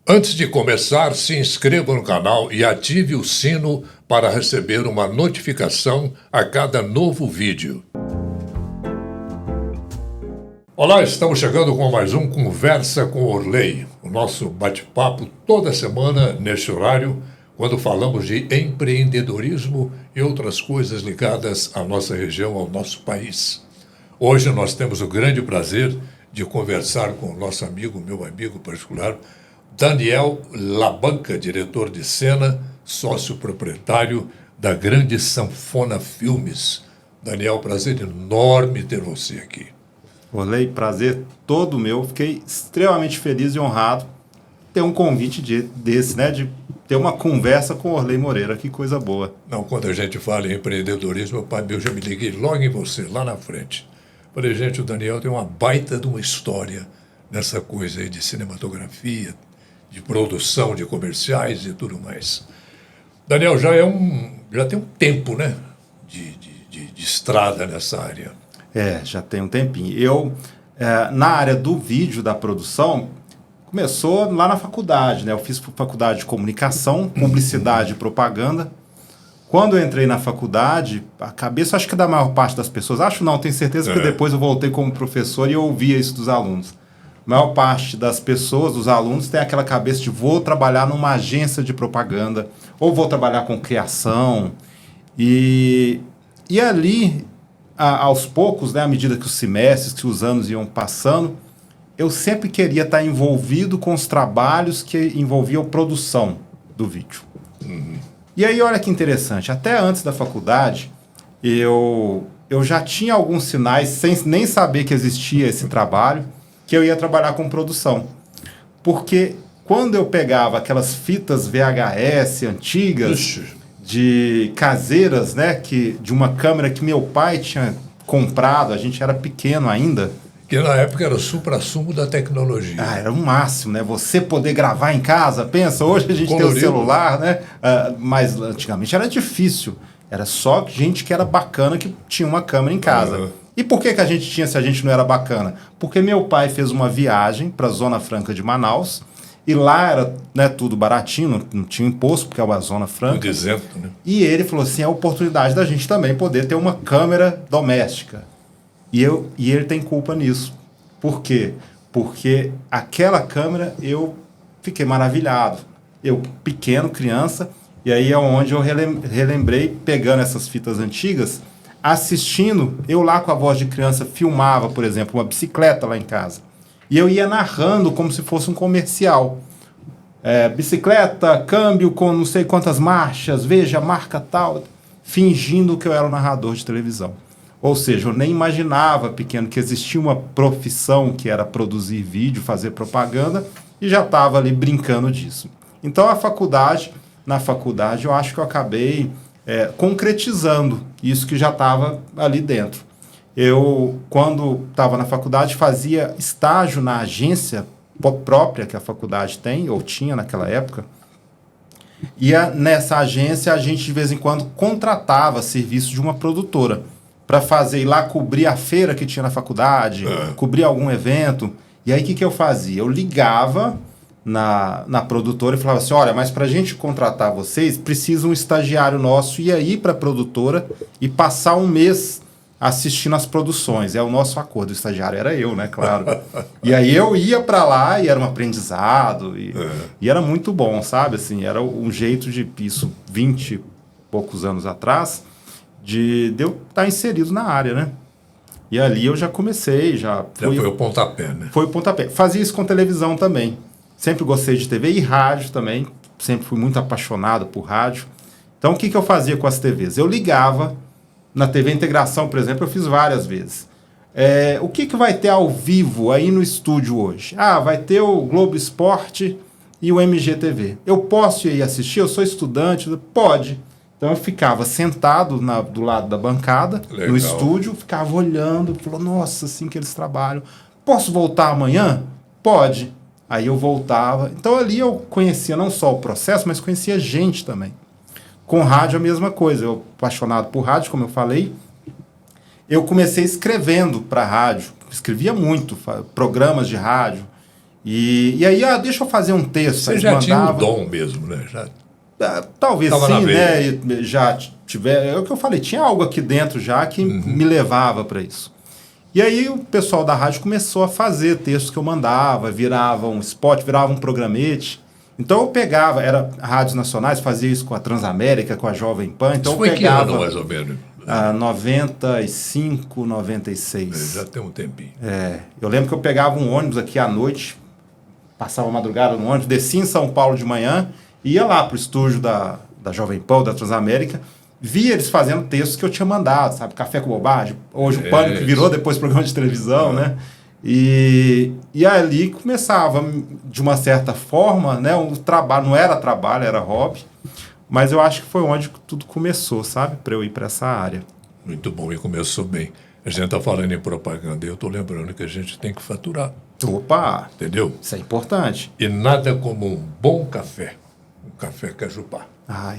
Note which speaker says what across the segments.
Speaker 1: Antes de começar, se inscreva no canal e ative o sino para receber uma notificação a cada novo vídeo. Olá, estamos chegando com mais um Conversa com Orley, o nosso bate-papo toda semana neste horário, quando falamos de empreendedorismo e outras coisas ligadas à nossa região, ao nosso país. Hoje nós temos o grande prazer de conversar com o nosso amigo, meu amigo particular, Daniel Labanca, diretor de cena, sócio proprietário da Grande Sanfona Filmes. Daniel, prazer enorme ter você aqui.
Speaker 2: Orley, prazer todo meu. Fiquei extremamente feliz e honrado ter um convite desse, né? De ter uma conversa com o Orley Moreira. Que coisa boa.
Speaker 1: Não, quando a gente fala em empreendedorismo, pai meu, já me liguei logo em você, lá na frente. Falei, gente, o Daniel tem uma baita de uma história nessa coisa aí de cinematografia, de produção de comerciais e tudo mais. Daniel, já tem um tempo, né, de estrada nessa área.
Speaker 2: Já tem um tempinho. Eu, na área do vídeo, da produção, começou lá na faculdade, né? Eu fiz faculdade de comunicação, publicidade e propaganda. Quando eu entrei na faculdade, a cabeça, acho que da maior parte das pessoas, tenho certeza que depois eu voltei como professor e eu ouvia isso dos alunos. A maior parte das pessoas, dos alunos, tem aquela cabeça de vou trabalhar numa agência de propaganda, ou vou trabalhar com criação. E ali, aos poucos, né, à medida que os semestres, que os anos iam passando, eu sempre queria estar envolvido com os trabalhos que envolviam produção do vídeo. E aí, olha que interessante, até antes da faculdade, eu já tinha alguns sinais, sem nem saber que existia esse trabalho, que eu ia trabalhar com produção. Porque quando eu pegava aquelas fitas VHS antigas, de caseiras, né, de uma câmera que meu pai tinha comprado, a gente era pequeno ainda.
Speaker 1: Que na época era o supra-sumo da tecnologia.
Speaker 2: Era o máximo, né? Você poder gravar em casa, pensa, hoje a gente
Speaker 1: Colorido.
Speaker 2: tem o celular, né? Mas antigamente era difícil. Era só gente que era bacana que tinha uma câmera em casa. E por que a gente tinha se a gente não era bacana? Porque meu pai fez uma viagem para a Zona Franca de Manaus, e lá era, né, tudo baratinho, não tinha imposto, porque é uma Zona Franca.
Speaker 1: Tudo isento, né?
Speaker 2: E ele falou assim, é a oportunidade da gente também poder ter uma câmera doméstica. E ele tem culpa nisso. Por quê? Porque aquela câmera eu fiquei maravilhado. Eu, pequeno, criança, e aí é onde eu relembrei, pegando essas fitas antigas, assistindo, eu lá com a voz de criança filmava, por exemplo, uma bicicleta lá em casa. E eu ia narrando como se fosse um comercial. Bicicleta, câmbio com não sei quantas marchas, veja, marca tal, fingindo que eu era um narrador de televisão. Ou seja, eu nem imaginava, pequeno, que existia uma profissão que era produzir vídeo, fazer propaganda, e já estava ali brincando disso. Então, na faculdade, eu acho que eu acabei concretizando isso que já estava ali dentro. Eu, quando estava na faculdade, fazia estágio na agência própria que a faculdade tem, ou tinha naquela época, e nessa agência a gente, de vez em quando, contratava serviço de uma produtora para ir lá cobrir a feira que tinha na faculdade, cobrir algum evento. E aí, o que eu fazia? Eu ligava na produtora e falava assim, olha, mas para a gente contratar vocês, precisa um estagiário nosso ir aí para a produtora e passar um mês assistindo as produções. É o nosso acordo. O estagiário era eu, né? Claro. E aí eu ia para lá e era um aprendizado. E era muito bom, sabe? Assim, era um jeito de, isso 20 e poucos anos atrás, de eu estar inserido na área, né? E ali eu já comecei,
Speaker 1: Foi o pontapé, né?
Speaker 2: Foi o pontapé. Fazia isso com televisão também. Sempre gostei de TV e rádio também. Sempre fui muito apaixonado por rádio. Então, o que eu fazia com as TVs? Eu ligava na TV Integração, por exemplo, eu fiz várias vezes. O que vai ter ao vivo aí no estúdio hoje? Vai ter o Globo Esporte e o MGTV. Eu posso ir assistir? Eu sou estudante? Pode. Então eu ficava sentado do lado da bancada,
Speaker 1: Legal.
Speaker 2: No estúdio, ficava olhando, falou, nossa, assim que eles trabalham. Posso voltar amanhã? Pode. Aí eu voltava. Então ali eu conhecia não só o processo, mas conhecia gente também. Com rádio a mesma coisa. Eu, apaixonado por rádio, como eu falei, eu comecei escrevendo para rádio. Escrevia muito, programas de rádio. E aí, deixa eu fazer um texto.
Speaker 1: Você já tinha um dom mesmo, né?
Speaker 2: Talvez sim, né? Já tiver. É o que eu falei, tinha algo aqui dentro já que me levava para isso. E aí o pessoal da rádio começou a fazer textos que eu mandava, virava um spot, virava um programete. Então eu pegava, era rádios nacionais, fazia isso com a Transamérica, com a Jovem Pan. Então
Speaker 1: isso foi
Speaker 2: eu pegava,
Speaker 1: que ano, mais ou menos?
Speaker 2: 95, 96.
Speaker 1: Já tem um tempinho.
Speaker 2: Eu lembro que eu pegava um ônibus aqui à noite, passava a madrugada no ônibus, descia em São Paulo de manhã, ia lá pro estúdio da Jovem Pan, da Transamérica, via eles fazendo textos que eu tinha mandado, sabe? Café com Bobagem, hoje o Pânico, que virou depois programa de televisão, né? E ali começava, de uma certa forma, né? Um trabalho, não era trabalho, era hobby, mas eu acho que foi onde tudo começou, sabe? Para eu ir para essa área.
Speaker 1: Muito bom, e começou bem. A gente está falando em propaganda e eu estou lembrando que a gente tem que faturar.
Speaker 2: Opa!
Speaker 1: Entendeu?
Speaker 2: Isso é importante.
Speaker 1: E nada como um bom café. Um café Cajubá.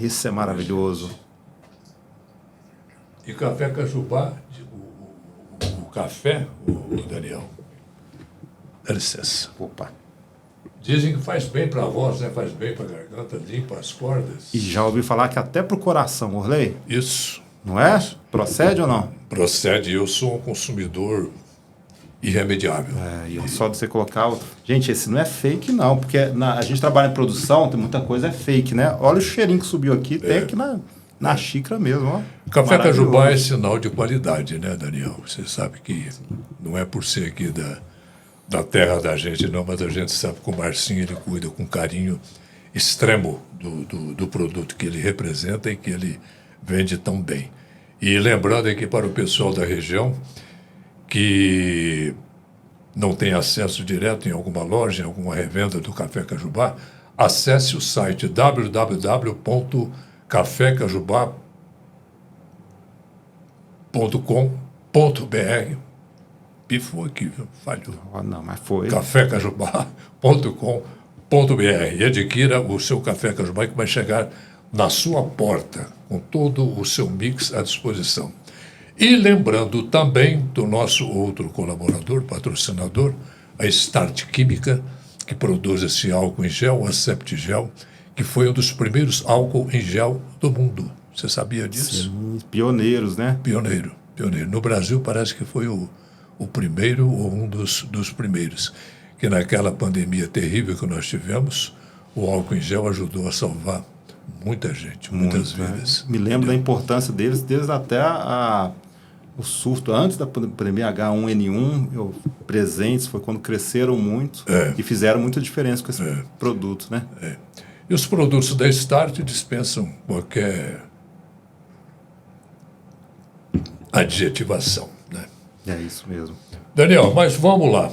Speaker 2: Isso é maravilhoso.
Speaker 1: E café Cajubá, o café, o Daniel, dá licença.
Speaker 2: Opa.
Speaker 1: Dizem que faz bem para a voz, né? Faz bem para a garganta, limpa as cordas.
Speaker 2: E já ouvi falar que até para o coração, Orley?
Speaker 1: Isso.
Speaker 2: Não é? Procede ou não?
Speaker 1: Procede. Eu sou um consumidor irremediável.
Speaker 2: E só de você colocar... Gente, esse não é fake, não, porque a gente trabalha em produção, tem muita coisa é fake, né? Olha o cheirinho que subiu aqui, tem aqui na xícara mesmo, ó.
Speaker 1: Café Cajubá é sinal de qualidade, né, Daniel? Você sabe que não é por ser aqui da terra da gente, não, mas a gente sabe que o Marcinho ele cuida com carinho extremo do produto que ele representa e que ele vende tão bem. E lembrando aqui para o pessoal da região que não tem acesso direto em alguma loja, em alguma revenda do Café Cajubá, acesse o site www.cafecajubá.com.br. Pifou aqui, viu? Falhou.
Speaker 2: Não, mas foi.
Speaker 1: cafecajubá.com.br e adquira o seu Café Cajubá que vai chegar na sua porta, com todo o seu mix à disposição. E lembrando também do nosso outro colaborador, patrocinador, a Start Química, que produz esse álcool em gel, a Septigel, que foi um dos primeiros álcool em gel do mundo. Você sabia disso?
Speaker 2: Sim, pioneiros, né?
Speaker 1: Pioneiro. No Brasil parece que foi o primeiro ou um dos primeiros. Que naquela pandemia terrível que nós tivemos, o álcool em gel ajudou a salvar muita gente, muitas vidas.
Speaker 2: Me lembro da importância deles desde até o surto, antes da pandemia H1N1, presentes, foi quando cresceram muito e fizeram muita diferença com esse produto, né?
Speaker 1: E os produtos da Start dispensam qualquer adjetivação, né?
Speaker 2: É isso mesmo.
Speaker 1: Daniel, mas vamos lá.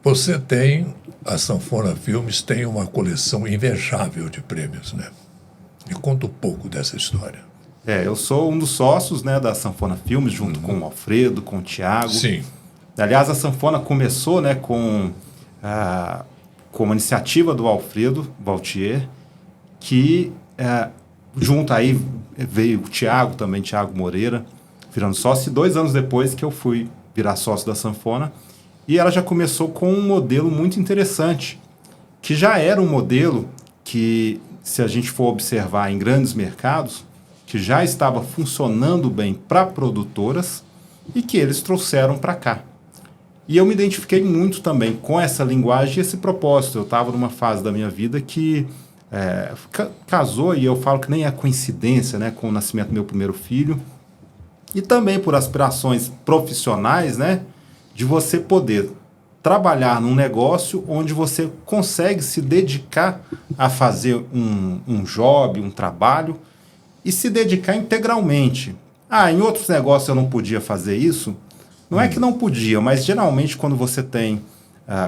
Speaker 1: Você tem, a Sanfona Filmes tem uma coleção invejável de prêmios, né? Me conta um pouco dessa história.
Speaker 2: Eu sou um dos sócios, né, da Sanfona Filmes, junto com o Alfredo, com o Thiago.
Speaker 1: Sim.
Speaker 2: Aliás, a Sanfona começou, né, com uma iniciativa do Alfredo Valtier, que junto aí veio o Thiago também, Thiago Moreira, virando sócio, e 2 anos depois que eu fui virar sócio da Sanfona, e ela já começou com um modelo muito interessante, que já era um modelo que, se a gente for observar em grandes mercados, que já estava funcionando bem para produtoras e que eles trouxeram para cá. E eu me identifiquei muito também com essa linguagem e esse propósito. Eu estava numa fase da minha vida que casou, e eu falo que nem é coincidência, né, com o nascimento do meu primeiro filho, e também por aspirações profissionais, né, de você poder trabalhar num negócio onde você consegue se dedicar a fazer um job, um trabalho, e se dedicar integralmente. Em outros negócios eu não podia fazer isso. Não é que não podia, mas geralmente quando você tem,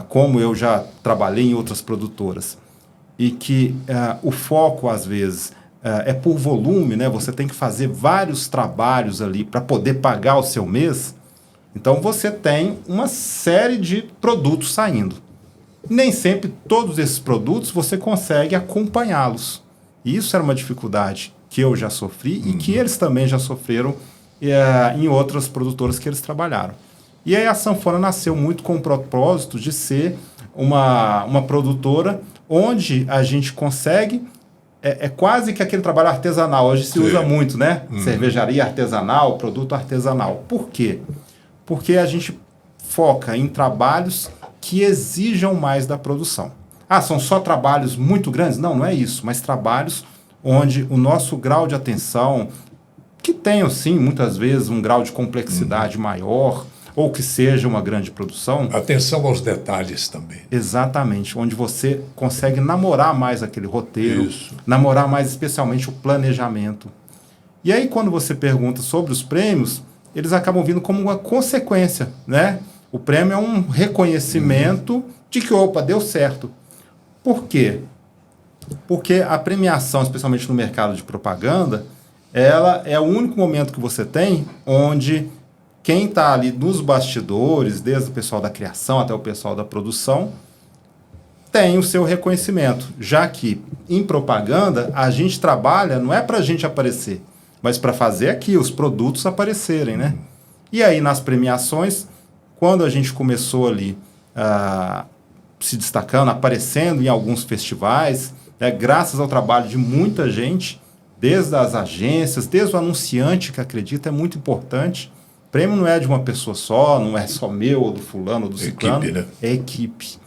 Speaker 2: como eu já trabalhei em outras produtoras, e que o foco às vezes é por volume, né? Você tem que fazer vários trabalhos ali para poder pagar o seu mês. Então você tem uma série de produtos saindo. Nem sempre todos esses produtos você consegue acompanhá-los. E isso era uma dificuldade que eu já sofri e que eles também já sofreram em outras produtoras que eles trabalharam. E aí a Sanfona nasceu muito com o propósito de ser uma produtora onde a gente consegue... É quase que aquele trabalho artesanal. Hoje se usa muito, né? Cervejaria artesanal, produto artesanal. Por quê? Porque a gente foca em trabalhos que exijam mais da produção. Ah, são só trabalhos muito grandes? Não, não é isso. Mas trabalhos onde o nosso grau de atenção, que tenham, sim, muitas vezes um grau de complexidade maior, ou que seja uma grande produção.
Speaker 1: Atenção aos detalhes também.
Speaker 2: Exatamente, onde você consegue namorar mais aquele roteiro, namorar mais especialmente o planejamento. E aí, quando você pergunta sobre os prêmios, eles acabam vindo como uma consequência, né? O prêmio é um reconhecimento de que, opa, deu certo. Por quê? Porque a premiação, especialmente no mercado de propaganda, ela é o único momento que você tem onde quem está ali nos bastidores, desde o pessoal da criação até o pessoal da produção, tem o seu reconhecimento. Já que em propaganda a gente trabalha, não é para a gente aparecer, mas para fazer aqui os produtos aparecerem, né? E aí nas premiações, quando a gente começou ali se destacando, aparecendo em alguns festivais, graças ao trabalho de muita gente, desde as agências, desde o anunciante que acredita, é muito importante. O prêmio não é de uma pessoa só, não é só meu, ou do fulano, ou do ciclano,
Speaker 1: Equipe, né?
Speaker 2: É equipe.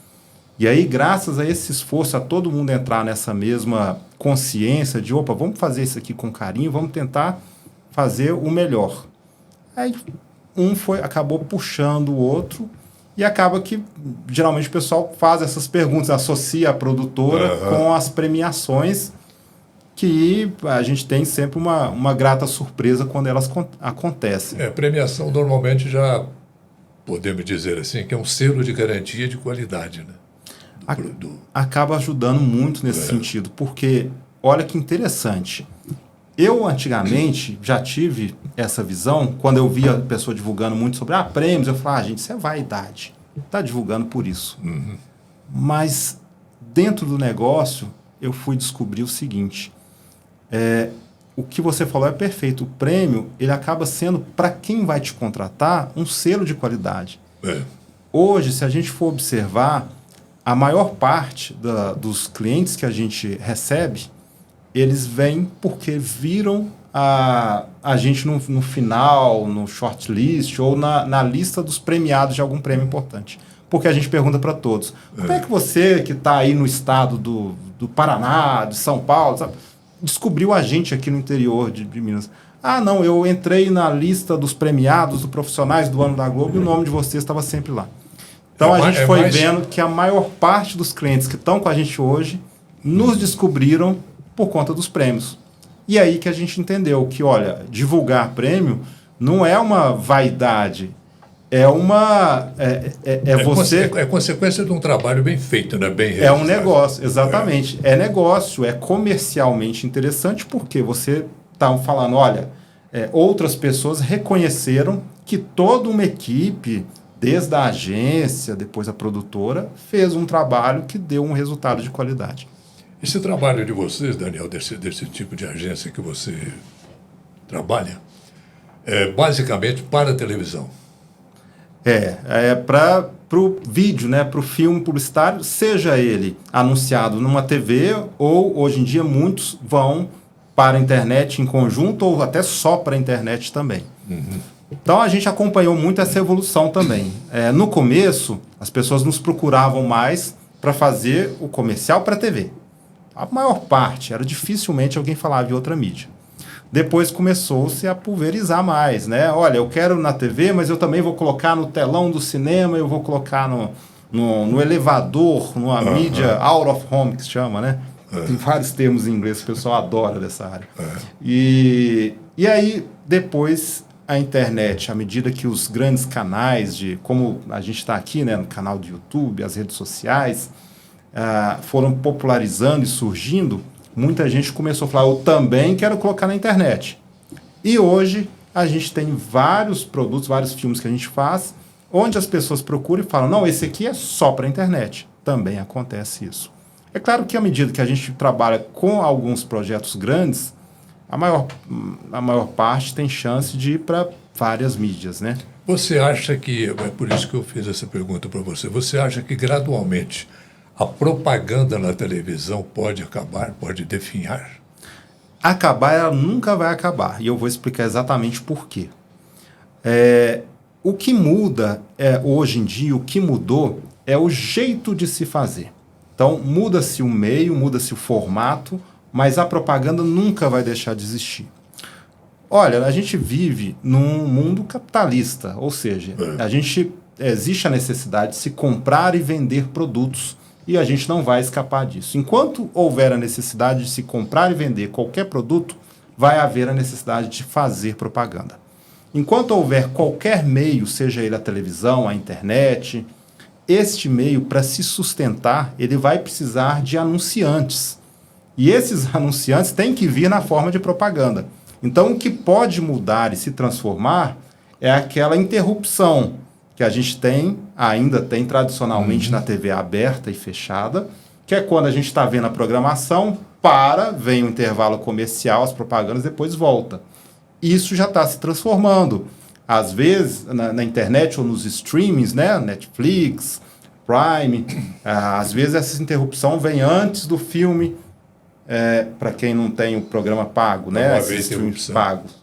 Speaker 2: E aí, graças a esse esforço, a todo mundo entrar nessa mesma consciência de, opa, vamos fazer isso aqui com carinho, vamos tentar fazer o melhor. Aí acabou puxando o outro e acaba que, geralmente, o pessoal faz essas perguntas, associa a produtora com as premiações, que a gente tem sempre uma grata surpresa quando elas acontecem.
Speaker 1: Premiação normalmente já podemos dizer assim, que é um selo de garantia de qualidade, né?
Speaker 2: Acaba ajudando muito nesse sentido, porque, olha que interessante, eu antigamente já tive essa visão, quando eu via a pessoa divulgando muito sobre prêmios, eu falava, gente, isso é vaidade, está divulgando por isso. Mas dentro do negócio, eu fui descobrir o seguinte, o que você falou é perfeito. O prêmio, ele acaba sendo, para quem vai te contratar, um selo de qualidade. Hoje, se a gente for observar, a maior parte dos clientes que a gente recebe, eles vêm porque viram a gente no final, no shortlist, ou na lista dos premiados de algum prêmio importante. Porque a gente pergunta para todos, como é que você, que está aí no estado do Paraná, de São Paulo, sabe, descobriu a gente aqui no interior de Minas? Ah, não, eu entrei na lista dos premiados, dos profissionais do ano da Globo, e o nome de vocês estava sempre lá. Então a gente foi vendo que a maior parte dos clientes que estão com a gente hoje nos descobriram por conta dos prêmios. E aí que a gente entendeu que, olha, divulgar prêmio não é uma vaidade, é você...
Speaker 1: É consequência de um trabalho bem feito, né? Bem realizado.
Speaker 2: É um negócio, exatamente. É negócio, é comercialmente interessante, porque você está falando, olha, outras pessoas reconheceram que toda uma equipe, desde a agência, depois a produtora, fez um trabalho que deu um resultado de qualidade.
Speaker 1: Esse trabalho de vocês, Daniel, desse tipo de agência que você trabalha, é basicamente para a televisão.
Speaker 2: Para o vídeo, né, para o filme publicitário, seja ele anunciado numa TV ou, hoje em dia, muitos vão para a internet em conjunto ou até só para a internet também. Então, a gente acompanhou muito essa evolução também. No começo, as pessoas nos procuravam mais para fazer o comercial para a TV. A maior parte, era dificilmente alguém falava de outra mídia. Depois começou-se a pulverizar mais, né? Olha, eu quero na TV, mas eu também vou colocar no telão do cinema, eu vou colocar no elevador, numa mídia out of home, que se chama, né? Tem vários termos em inglês, o pessoal adora dessa área. E aí, depois, a internet, à medida que os grandes canais, como a gente está aqui, né, no canal do YouTube, as redes sociais, foram popularizando e surgindo, muita gente começou a falar, eu também quero colocar na internet. E hoje a gente tem vários produtos, vários filmes que a gente faz, onde as pessoas procuram e falam, não, esse aqui é só para a internet. Também acontece isso. É claro que à medida que a gente trabalha com alguns projetos grandes, a maior parte tem chance de ir para várias mídias, né?
Speaker 1: Você acha que, é por isso que eu fiz essa pergunta para você, você acha que gradualmente a propaganda na televisão pode acabar, pode definhar?
Speaker 2: Acabar, ela nunca vai acabar. E eu vou explicar exatamente por quê. O que muda hoje em dia, o que mudou é o jeito de se fazer. Então, muda-se o meio, muda-se o formato, mas a propaganda nunca vai deixar de existir. Olha, a gente vive num mundo capitalista, ou seja, existe a necessidade de se comprar e vender produtos e a gente não vai escapar disso. Enquanto houver a necessidade de se comprar e vender qualquer produto, vai haver a necessidade de fazer propaganda. Enquanto houver qualquer meio, seja ele a televisão, a internet, este meio, para se sustentar, ele vai precisar de anunciantes. E esses anunciantes têm que vir na forma de propaganda. Então, o que pode mudar e se transformar é aquela interrupção que a gente ainda tem tradicionalmente na TV aberta e fechada, que é quando a gente está vendo a programação, vem o intervalo comercial, as propagandas, depois volta. Isso já está se transformando. Às vezes, na internet ou nos streamings, né? Netflix, Prime, às vezes essa interrupção vem antes do filme, para quem não tem o programa pago, né? Esses streams pagos.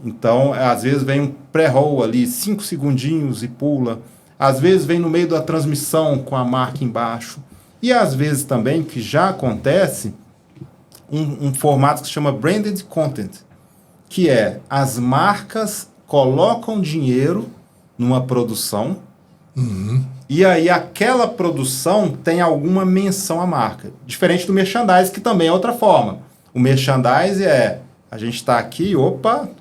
Speaker 2: Então, às vezes vem um pré-roll ali, 5 segundinhos e pula. Às vezes vem no meio da transmissão com a marca embaixo. E às vezes também, que já acontece, um formato que se chama branded content, que as marcas colocam dinheiro numa produção, e aí aquela produção tem alguma menção à marca. Diferente do merchandise, que também é outra forma. O merchandise a gente está aqui,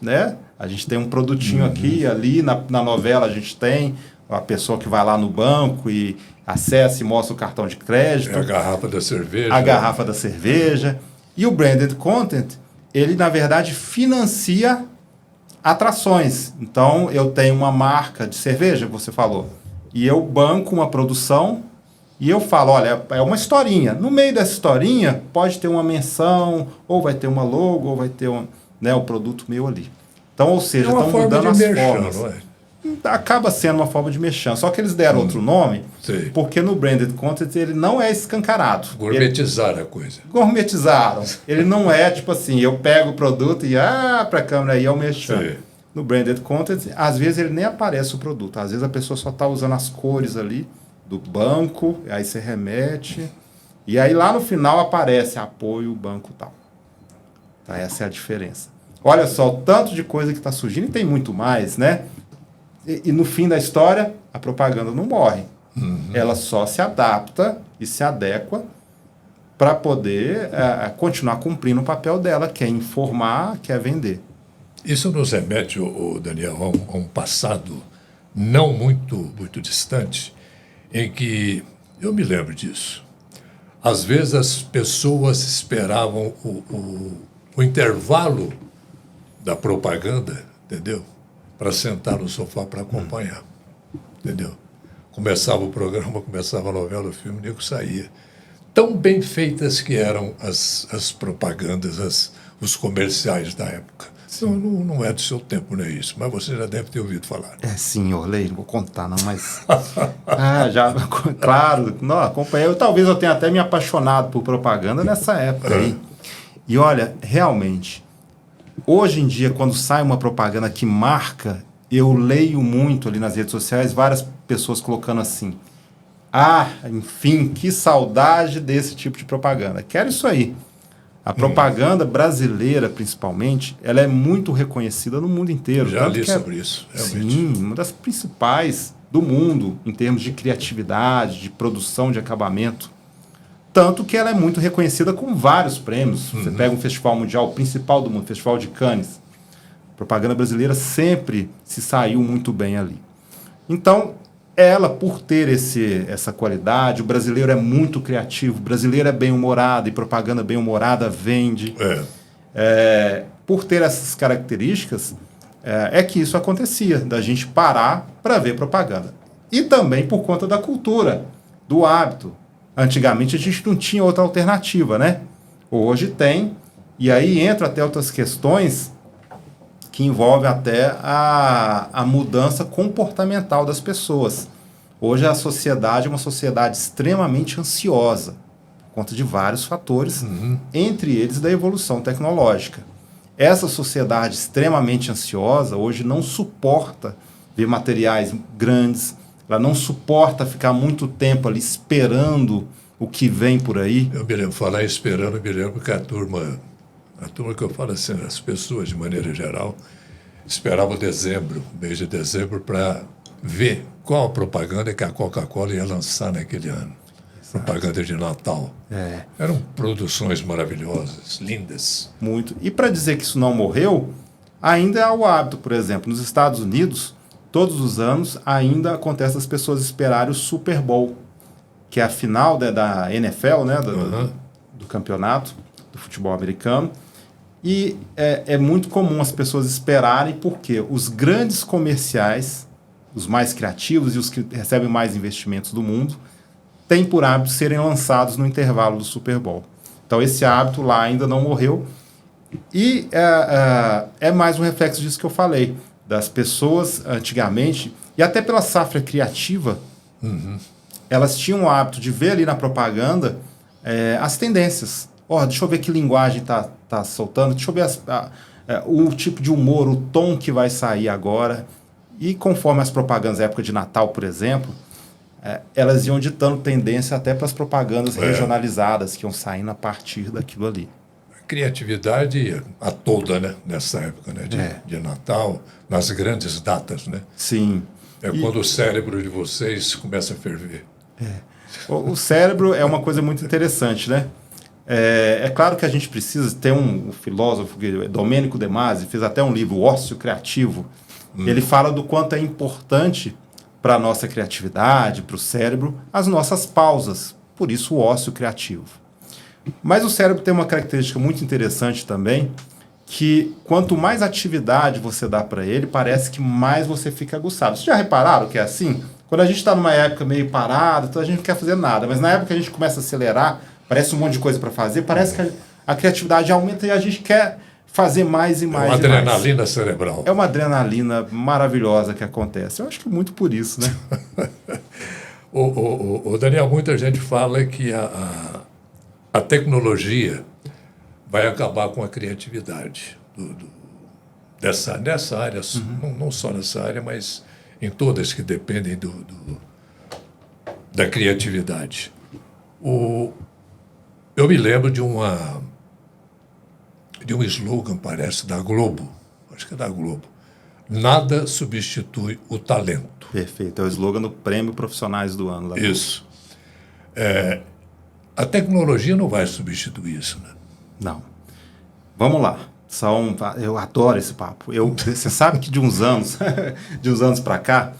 Speaker 2: né? A gente tem um produtinho aqui, ali na novela a gente tem a pessoa que vai lá no banco e acessa e mostra o cartão de crédito.
Speaker 1: A garrafa da cerveja.
Speaker 2: A garrafa da cerveja. E o branded content, ele na verdade financia atrações. Então, eu tenho uma marca de cerveja, você falou, e eu banco uma produção e eu falo, olha, é uma historinha. No meio dessa historinha, pode ter uma menção, ou vai ter uma logo, ou vai ter um produto meu ali. Então, ou seja, estão mudando as formas. Não é? Acaba sendo uma forma de merchan. Só que eles deram outro nome, porque no branded content ele não é escancarado.
Speaker 1: Gourmetizaram a coisa.
Speaker 2: Gourmetizaram. Ele não é tipo assim, eu pego o produto e para a câmera aí é o merchan. Sim. No branded content, às vezes ele nem aparece o produto. Às vezes a pessoa só está usando as cores ali do banco, aí você remete. E aí lá no final aparece apoio banco tal. Tá, essa é a diferença. Olha só o tanto de coisa que está surgindo, e tem muito mais, né? E no fim da história, a propaganda não morre. Ela só se adapta e se adequa para poder continuar cumprindo o papel dela, que é informar, que é vender.
Speaker 1: Isso nos remete, Daniel, a um passado não muito distante, em que, eu me lembro disso, às vezes as pessoas esperavam o intervalo da propaganda, entendeu? Para sentar no sofá para acompanhar, entendeu? Começava o programa, começava a novela, o filme, o nego saía. Tão bem feitas que eram as propagandas, os comerciais da época. Não é do seu tempo, não é isso, mas você já deve ter ouvido falar.
Speaker 2: Sim, Orley, não vou contar não, mas... claro, não, acompanhei. Talvez eu tenha até me apaixonado por propaganda nessa época aí. E olha, realmente... Hoje em dia, quando sai uma propaganda que marca, eu leio muito ali nas redes sociais, várias pessoas colocando assim, enfim, que saudade desse tipo de propaganda. Quero isso aí. A propaganda brasileira, principalmente, ela é muito reconhecida no mundo inteiro.
Speaker 1: Já li sobre isso, realmente.
Speaker 2: Sim, uma das principais do mundo, em termos de criatividade, de produção de acabamento. Tanto que ela é muito reconhecida com vários prêmios. Você pega um festival mundial, o principal do mundo, o Festival de Cannes. A propaganda brasileira sempre se saiu muito bem ali. Então, ela, por ter essa qualidade, o brasileiro é muito criativo, o brasileiro é bem-humorado, e propaganda bem-humorada vende. Por ter essas características, é que isso acontecia, da gente parar para ver propaganda. E também por conta da cultura, do hábito. Antigamente a gente não tinha outra alternativa, né? Hoje tem, e aí entra até outras questões que envolve até a mudança comportamental das pessoas. Hoje a sociedade é uma sociedade extremamente ansiosa, por conta de vários fatores, entre eles da evolução tecnológica. Essa sociedade extremamente ansiosa hoje não suporta ver materiais grandes, ela não suporta ficar muito tempo ali esperando o que vem por aí.
Speaker 1: Eu me lembro, falar em esperando, eu me lembro que a turma que eu falo assim, as pessoas de maneira geral, esperavam dezembro, mês de dezembro, para ver qual a propaganda que a Coca-Cola ia lançar naquele ano. Exato. Propaganda de Natal. Eram produções maravilhosas, lindas.
Speaker 2: Muito. E para dizer que isso não morreu, ainda há o hábito, por exemplo, nos Estados Unidos, todos os anos ainda acontece as pessoas esperarem o Super Bowl, que é a final da NFL, né, do campeonato do futebol americano. E é muito comum as pessoas esperarem, porque os grandes comerciais, os mais criativos e os que recebem mais investimentos do mundo, têm por hábito serem lançados no intervalo do Super Bowl. Então esse hábito lá ainda não morreu. E é mais um reflexo disso que eu falei, das pessoas antigamente, e até pela safra criativa, elas tinham o hábito de ver ali na propaganda as tendências. Deixa eu ver que linguagem tá soltando, deixa eu ver o tipo de humor, o tom que vai sair agora. E conforme as propagandas da época de Natal, por exemplo, elas iam ditando tendência até para as propagandas regionalizadas que iam saindo a partir daquilo ali.
Speaker 1: A criatividade a toda, né, nessa época, né, de Natal, nas grandes datas, né?
Speaker 2: Sim.
Speaker 1: Quando o cérebro de vocês começa a ferver.
Speaker 2: O cérebro é uma coisa muito interessante, né? É claro que a gente precisa ter um filósofo, Domênico De Masi, fez até um livro, O Ócio Criativo. Ele fala do quanto é importante para a nossa criatividade, para o cérebro, as nossas pausas. Por isso o ócio criativo. Mas o cérebro tem uma característica muito interessante também, que quanto mais atividade você dá para ele, parece que mais você fica aguçado. Vocês já repararam que é assim? Quando a gente está numa época meio parada, então a gente não quer fazer nada, mas na época que a gente começa a acelerar, parece um monte de coisa para fazer, parece que a criatividade aumenta e a gente quer fazer mais e mais.
Speaker 1: É uma adrenalina cerebral.
Speaker 2: É uma adrenalina maravilhosa que acontece. Eu acho que é muito por isso, né?
Speaker 1: o Daniel, muita gente fala que a tecnologia vai acabar com a criatividade nessa área, não só nessa área, mas em todas que dependem da criatividade. Eu me lembro de um slogan, parece, da Globo. Acho que é da Globo. Nada substitui o talento.
Speaker 2: Perfeito. É o slogan do Prêmio Profissionais do Ano.
Speaker 1: Isso. A tecnologia não vai substituir isso, né?
Speaker 2: Não. Vamos lá. Eu adoro esse papo. Você sabe que de uns anos para cá,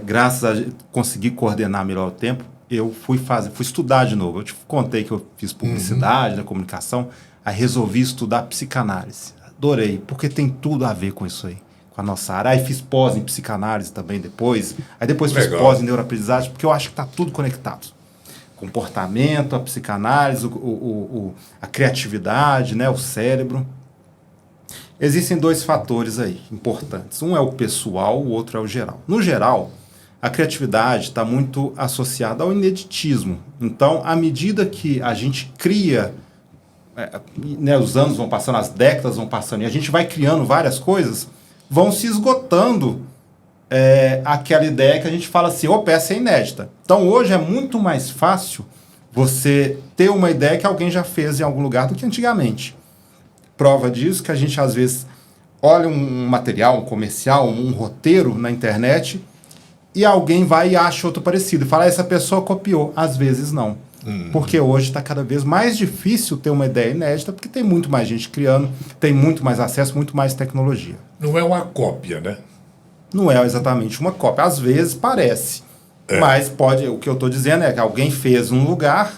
Speaker 2: graças a conseguir coordenar melhor o tempo, eu fui estudar de novo. Eu te contei que eu fiz publicidade, comunicação, aí resolvi estudar psicanálise. Adorei, porque tem tudo a ver com isso aí, com a nossa área. Aí fiz pós em psicanálise também depois. Aí depois fiz pós em neuroaprendizagem, porque eu acho que está tudo conectado. Comportamento, a psicanálise, a criatividade, né, o cérebro. Existem dois fatores aí importantes. Um é o pessoal, o outro é o geral. No geral, a criatividade está muito associada ao ineditismo. Então, à medida que a gente cria, né, os anos vão passando, as décadas vão passando, e a gente vai criando várias coisas, vão se esgotando aquela ideia que a gente fala assim, opa, essa é inédita. Então, hoje é muito mais fácil você ter uma ideia que alguém já fez em algum lugar do que antigamente. Prova disso que a gente, às vezes, olha um material, um comercial, um roteiro na internet e alguém vai e acha outro parecido. E fala, essa pessoa copiou. Às vezes, não. Porque hoje está cada vez mais difícil ter uma ideia inédita, porque tem muito mais gente criando, tem muito mais acesso, muito mais tecnologia.
Speaker 1: Não é uma cópia, né?
Speaker 2: Não é exatamente uma cópia. Às vezes parece. Mas o que eu estou dizendo é que alguém fez um lugar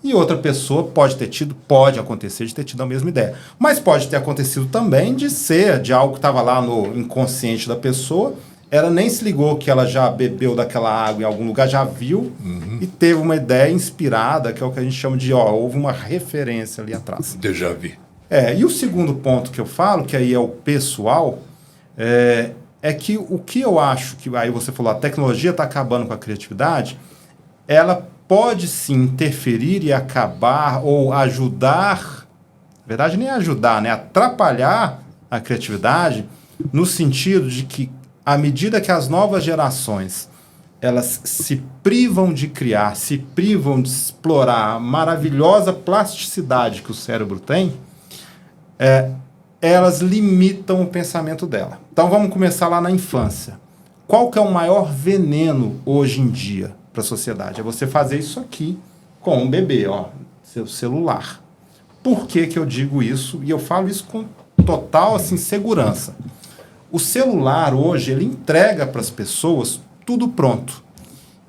Speaker 2: e outra pessoa pode acontecer de ter tido a mesma ideia. Mas pode ter acontecido também de algo que estava lá no inconsciente da pessoa, ela nem se ligou que ela já bebeu daquela água em algum lugar, já viu e teve uma ideia inspirada, que é o que a gente chama de, houve uma referência ali atrás.
Speaker 1: Déjà vu.
Speaker 2: E o segundo ponto que eu falo, que aí é o pessoal, é que o que eu acho que, aí você falou, a tecnologia está acabando com a criatividade, ela pode sim interferir e acabar ou ajudar, na verdade nem ajudar, né? Atrapalhar a criatividade no sentido de que, à medida que as novas gerações elas se privam de criar, se privam de explorar a maravilhosa plasticidade que o cérebro tem, elas limitam o pensamento dela. Então vamos começar lá na infância. Qual que é o maior veneno hoje em dia para a sociedade? É você fazer isso aqui com um bebê, seu celular. Por que que eu digo isso? E eu falo isso com total assim, segurança. O celular hoje, ele entrega para as pessoas tudo pronto.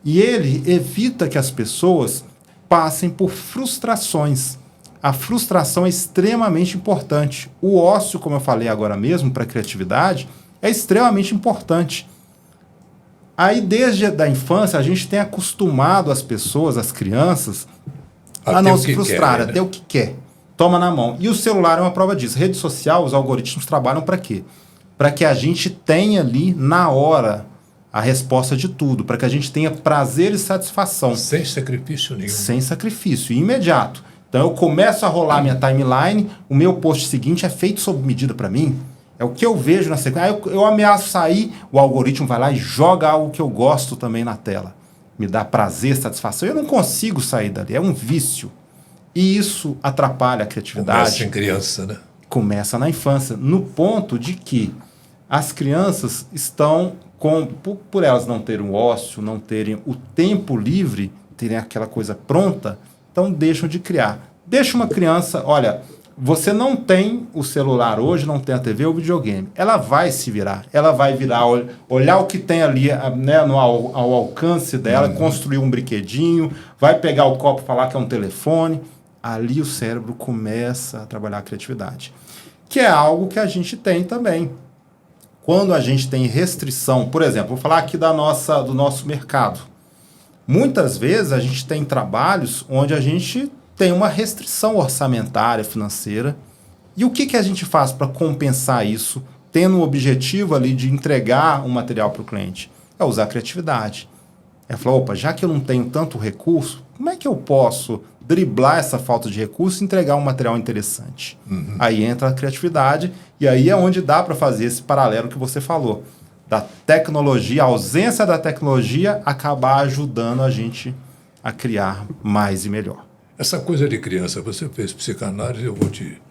Speaker 2: E ele evita que as pessoas passem por frustrações. A frustração é extremamente importante. O ócio, como eu falei agora mesmo, para a criatividade, é extremamente importante. Aí, desde a infância, a gente tem acostumado as pessoas, as crianças, a não se frustrarem, a ter o que quer. Toma na mão. E o celular é uma prova disso. Rede social, os algoritmos trabalham para quê? Para que a gente tenha ali, na hora, a resposta de tudo. Para que a gente tenha prazer e satisfação.
Speaker 1: Sem sacrifício nenhum.
Speaker 2: Sem sacrifício. Imediato. Então, eu começo a rolar minha timeline, o meu post seguinte é feito sob medida para mim. É o que eu vejo na sequência. Eu ameaço sair, o algoritmo vai lá e joga algo que eu gosto também na tela. Me dá prazer, satisfação. Eu não consigo sair dali. É um vício. E isso atrapalha a criatividade.
Speaker 1: Começa em criança, né?
Speaker 2: Começa na infância. No ponto de que as crianças estão, por elas não terem o ócio, não terem o tempo livre, terem aquela coisa pronta, então deixam de criar. Deixa uma criança, olha, você não tem o celular hoje, não tem a TV ou videogame. Ela vai se virar. Ela vai virar, olhar o que tem ali, né, ao alcance dela, construir um brinquedinho, vai pegar o copo e falar que é um telefone. Ali o cérebro começa a trabalhar a criatividade. Que é algo que a gente tem também. Quando a gente tem restrição, por exemplo, vou falar aqui do nosso mercado. Muitas vezes a gente tem trabalhos onde a gente tem uma restrição orçamentária, financeira. E o que a gente faz para compensar isso, tendo o objetivo ali de entregar um material para o cliente? É usar a criatividade. É falar, opa, já que eu não tenho tanto recurso, como é que eu posso driblar essa falta de recurso e entregar um material interessante? Aí entra a criatividade e aí é onde dá para fazer esse paralelo que você falou. Da tecnologia, a ausência da tecnologia acabar ajudando a gente a criar mais e melhor.
Speaker 1: Essa coisa de criança, você fez psicanálise, eu vou te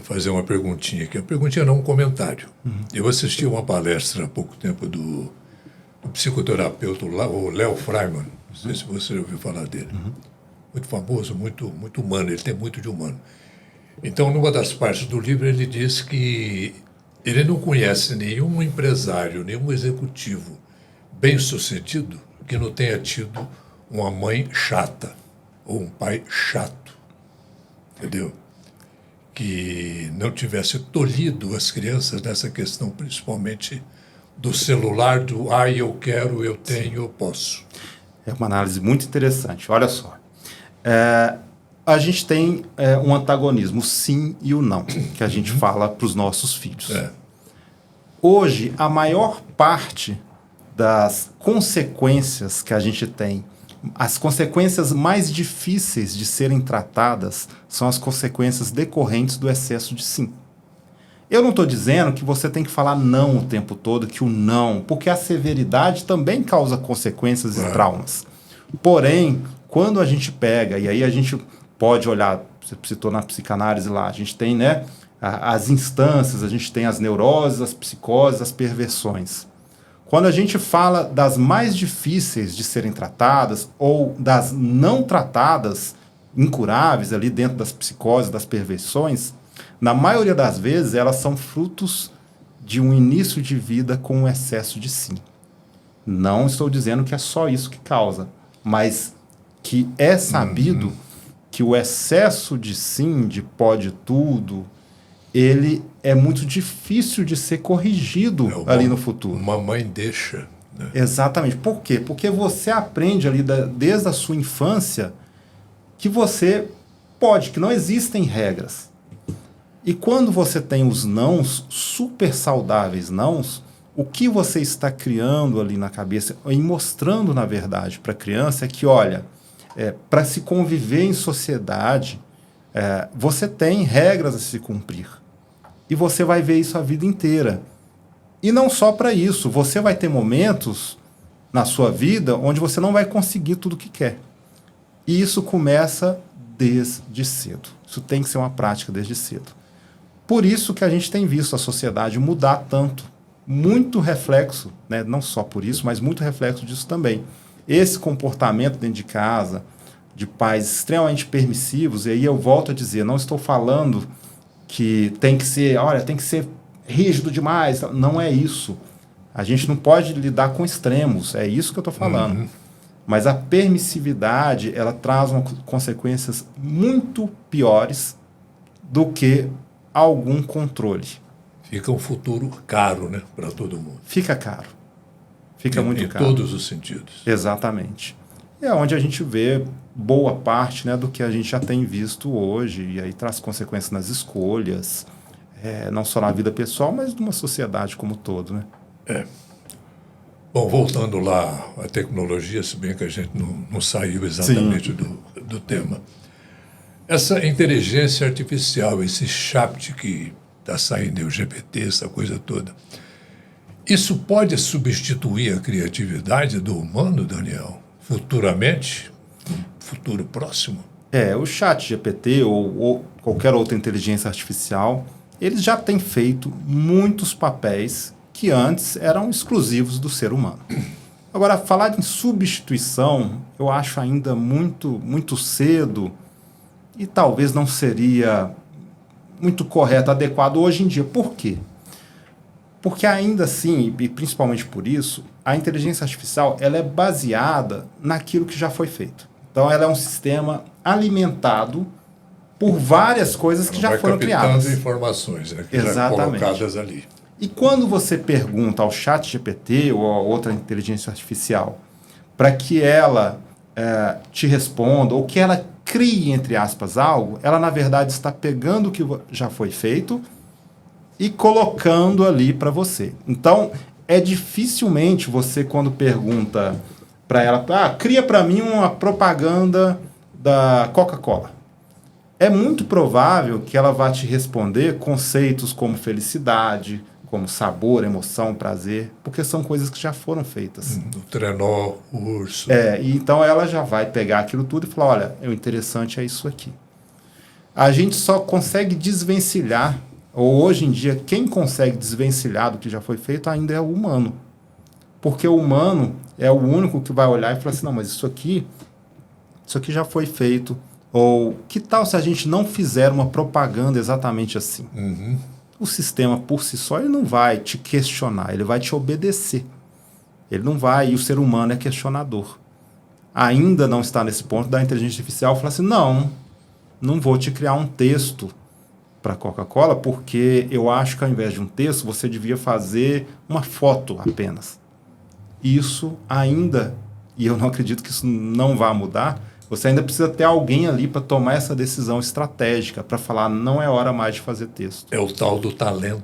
Speaker 1: fazer uma perguntinha aqui. Uma perguntinha não, um comentário. Eu assisti uma palestra há pouco tempo do psicoterapeuta, o Léo Freiman. Não sei se você ouviu falar dele. Muito famoso, muito humano, ele tem muito de humano. Então, numa das partes do livro, ele diz que ele não conhece nenhum empresário, nenhum executivo bem-sucedido que não tenha tido uma mãe chata ou um pai chato, entendeu? Que não tivesse tolhido as crianças nessa questão, principalmente do celular, do eu quero, eu tenho, eu posso.
Speaker 2: É uma análise muito interessante. Olha só. A gente tem um antagonismo, o sim e o não, que a gente fala para os nossos filhos. Hoje, a maior parte das consequências que a gente tem, as consequências mais difíceis de serem tratadas são as consequências decorrentes do excesso de sim. Eu não estou dizendo que você tem que falar não o tempo todo, que o não, porque a severidade também causa consequências e traumas. Porém, quando a gente pega, e aí a gente pode olhar, você citou na psicanálise lá, a gente tem, né, as instâncias, a gente tem as neuroses, as psicoses, as perversões. Quando a gente fala das mais difíceis de serem tratadas ou das não tratadas, incuráveis ali dentro das psicoses, das perversões, na maioria das vezes elas são frutos de um início de vida com um excesso de sim. Não estou dizendo que é só isso que causa, mas que é sabido que o excesso de sim, de pode tudo, ele é muito difícil de ser corrigido ali no futuro.
Speaker 1: Mamãe deixa. Né?
Speaker 2: Exatamente. Por quê? Porque você aprende ali desde a sua infância que você pode, que não existem regras. E quando você tem os nãos, super saudáveis nãos, o que você está criando ali na cabeça e mostrando, na verdade, para a criança é que, olha, para se conviver em sociedade, você tem regras a se cumprir. E você vai ver isso a vida inteira. E não só para isso, você vai ter momentos na sua vida onde você não vai conseguir tudo o que quer. E isso começa desde cedo. Isso tem que ser uma prática desde cedo. Por isso que a gente tem visto a sociedade mudar tanto. Muito reflexo, né? Não só por isso, mas muito reflexo disso também. Esse comportamento dentro de casa, de pais extremamente permissivos, e aí eu volto a dizer, não estou falando que tem que ser, olha, tem que ser rígido demais. Não é isso. A gente não pode lidar com extremos, é isso que eu estou falando. Uhum. Mas a permissividade, ela traz consequências muito piores do que algum controle.
Speaker 1: Fica um futuro caro, né, para todo mundo.
Speaker 2: Fica caro. Fica muito caro.
Speaker 1: Em todos os sentidos.
Speaker 2: Exatamente. E é onde a gente vê boa parte, né, do que a gente já tem visto hoje, e aí traz consequências nas escolhas, não só na vida pessoal, mas numa sociedade como um todo, né?
Speaker 1: Bom, voltando lá à tecnologia, se bem que a gente não saiu exatamente do tema. Essa inteligência artificial, esse chat que está saindo, o GPT, essa coisa toda, isso pode substituir a criatividade do humano, Daniel? Futuramente? Futuro próximo?
Speaker 2: O chat GPT ou qualquer outra inteligência artificial, eles já têm feito muitos papéis que antes eram exclusivos do ser humano. Agora, falar em substituição, eu acho ainda muito, muito cedo e talvez não seria muito correto, adequado hoje em dia. Por quê? Porque ainda assim, e principalmente por isso, a inteligência artificial ela é baseada naquilo que já foi feito. Então, ela é um sistema alimentado por várias coisas que já foram criadas.
Speaker 1: Captando informações, né, que já colocadas ali.
Speaker 2: E quando você pergunta ao chat GPT ou a outra inteligência artificial para que ela te responda ou que ela crie, entre aspas, algo, ela, na verdade, está pegando o que já foi feito e colocando ali para você. Então, dificilmente você, quando pergunta para ela, cria para mim uma propaganda da Coca-Cola. É muito provável que ela vá te responder conceitos como felicidade, como sabor, emoção, prazer, porque são coisas que já foram feitas.
Speaker 1: O trenó, o urso.
Speaker 2: E então ela já vai pegar aquilo tudo e falar, olha, o interessante é isso aqui. A gente só consegue desvencilhar, ou hoje em dia, quem consegue desvencilhar do que já foi feito ainda é o humano. Porque o humano é o único que vai olhar e falar assim, não, mas isso aqui já foi feito. Ou que tal se a gente não fizer uma propaganda exatamente assim?
Speaker 1: Uhum.
Speaker 2: O sistema, por si só, ele não vai te questionar, ele vai te obedecer. Ele não vai, e o ser humano é questionador. Ainda não está nesse ponto da inteligência artificial falar assim, não vou te criar um texto para Coca-Cola, porque eu acho que ao invés de um texto, você devia fazer uma foto apenas. Isso ainda, e eu não acredito que isso não vá mudar, você ainda precisa ter alguém ali para tomar essa decisão estratégica, para falar, não é hora mais de fazer texto.
Speaker 1: É o tal do talento,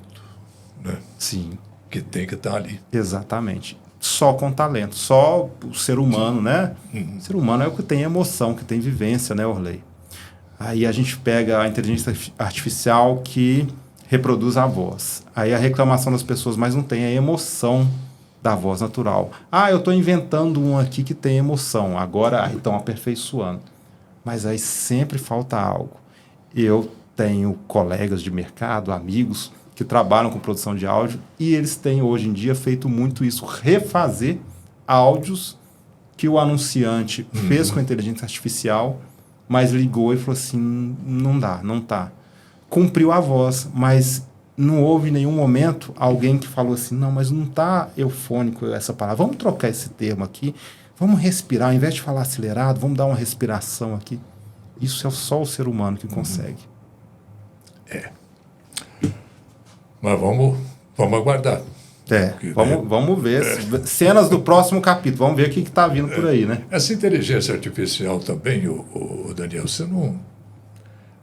Speaker 1: né?
Speaker 2: Sim.
Speaker 1: Que tem que estar ali.
Speaker 2: Exatamente. Só com talento, só o ser humano, né? Uhum. O ser humano é o que tem emoção, que tem vivência, né, Orley? Aí a gente pega a inteligência artificial que reproduz a voz. Aí a reclamação das pessoas, mas não tem a emoção da voz natural. Eu estou inventando um aqui que tem emoção. Agora, estão aperfeiçoando. Mas aí sempre falta algo. Eu tenho colegas de mercado, amigos, que trabalham com produção de áudio, e eles têm, hoje em dia, feito muito isso. Refazer áudios que o anunciante fez com a inteligência artificial, mas ligou e falou assim, não dá, não tá. Cumpriu a voz, mas não houve em nenhum momento alguém que falou assim, não, mas não está eufônico essa palavra. Vamos trocar esse termo aqui, vamos respirar, ao invés de falar acelerado, vamos dar uma respiração aqui. Isso é só o ser humano que consegue.
Speaker 1: Mas vamos aguardar.
Speaker 2: Vamos ver. Cenas do próximo capítulo, vamos ver o que está vindo por aí, né?
Speaker 1: Essa inteligência artificial também, o Daniel, você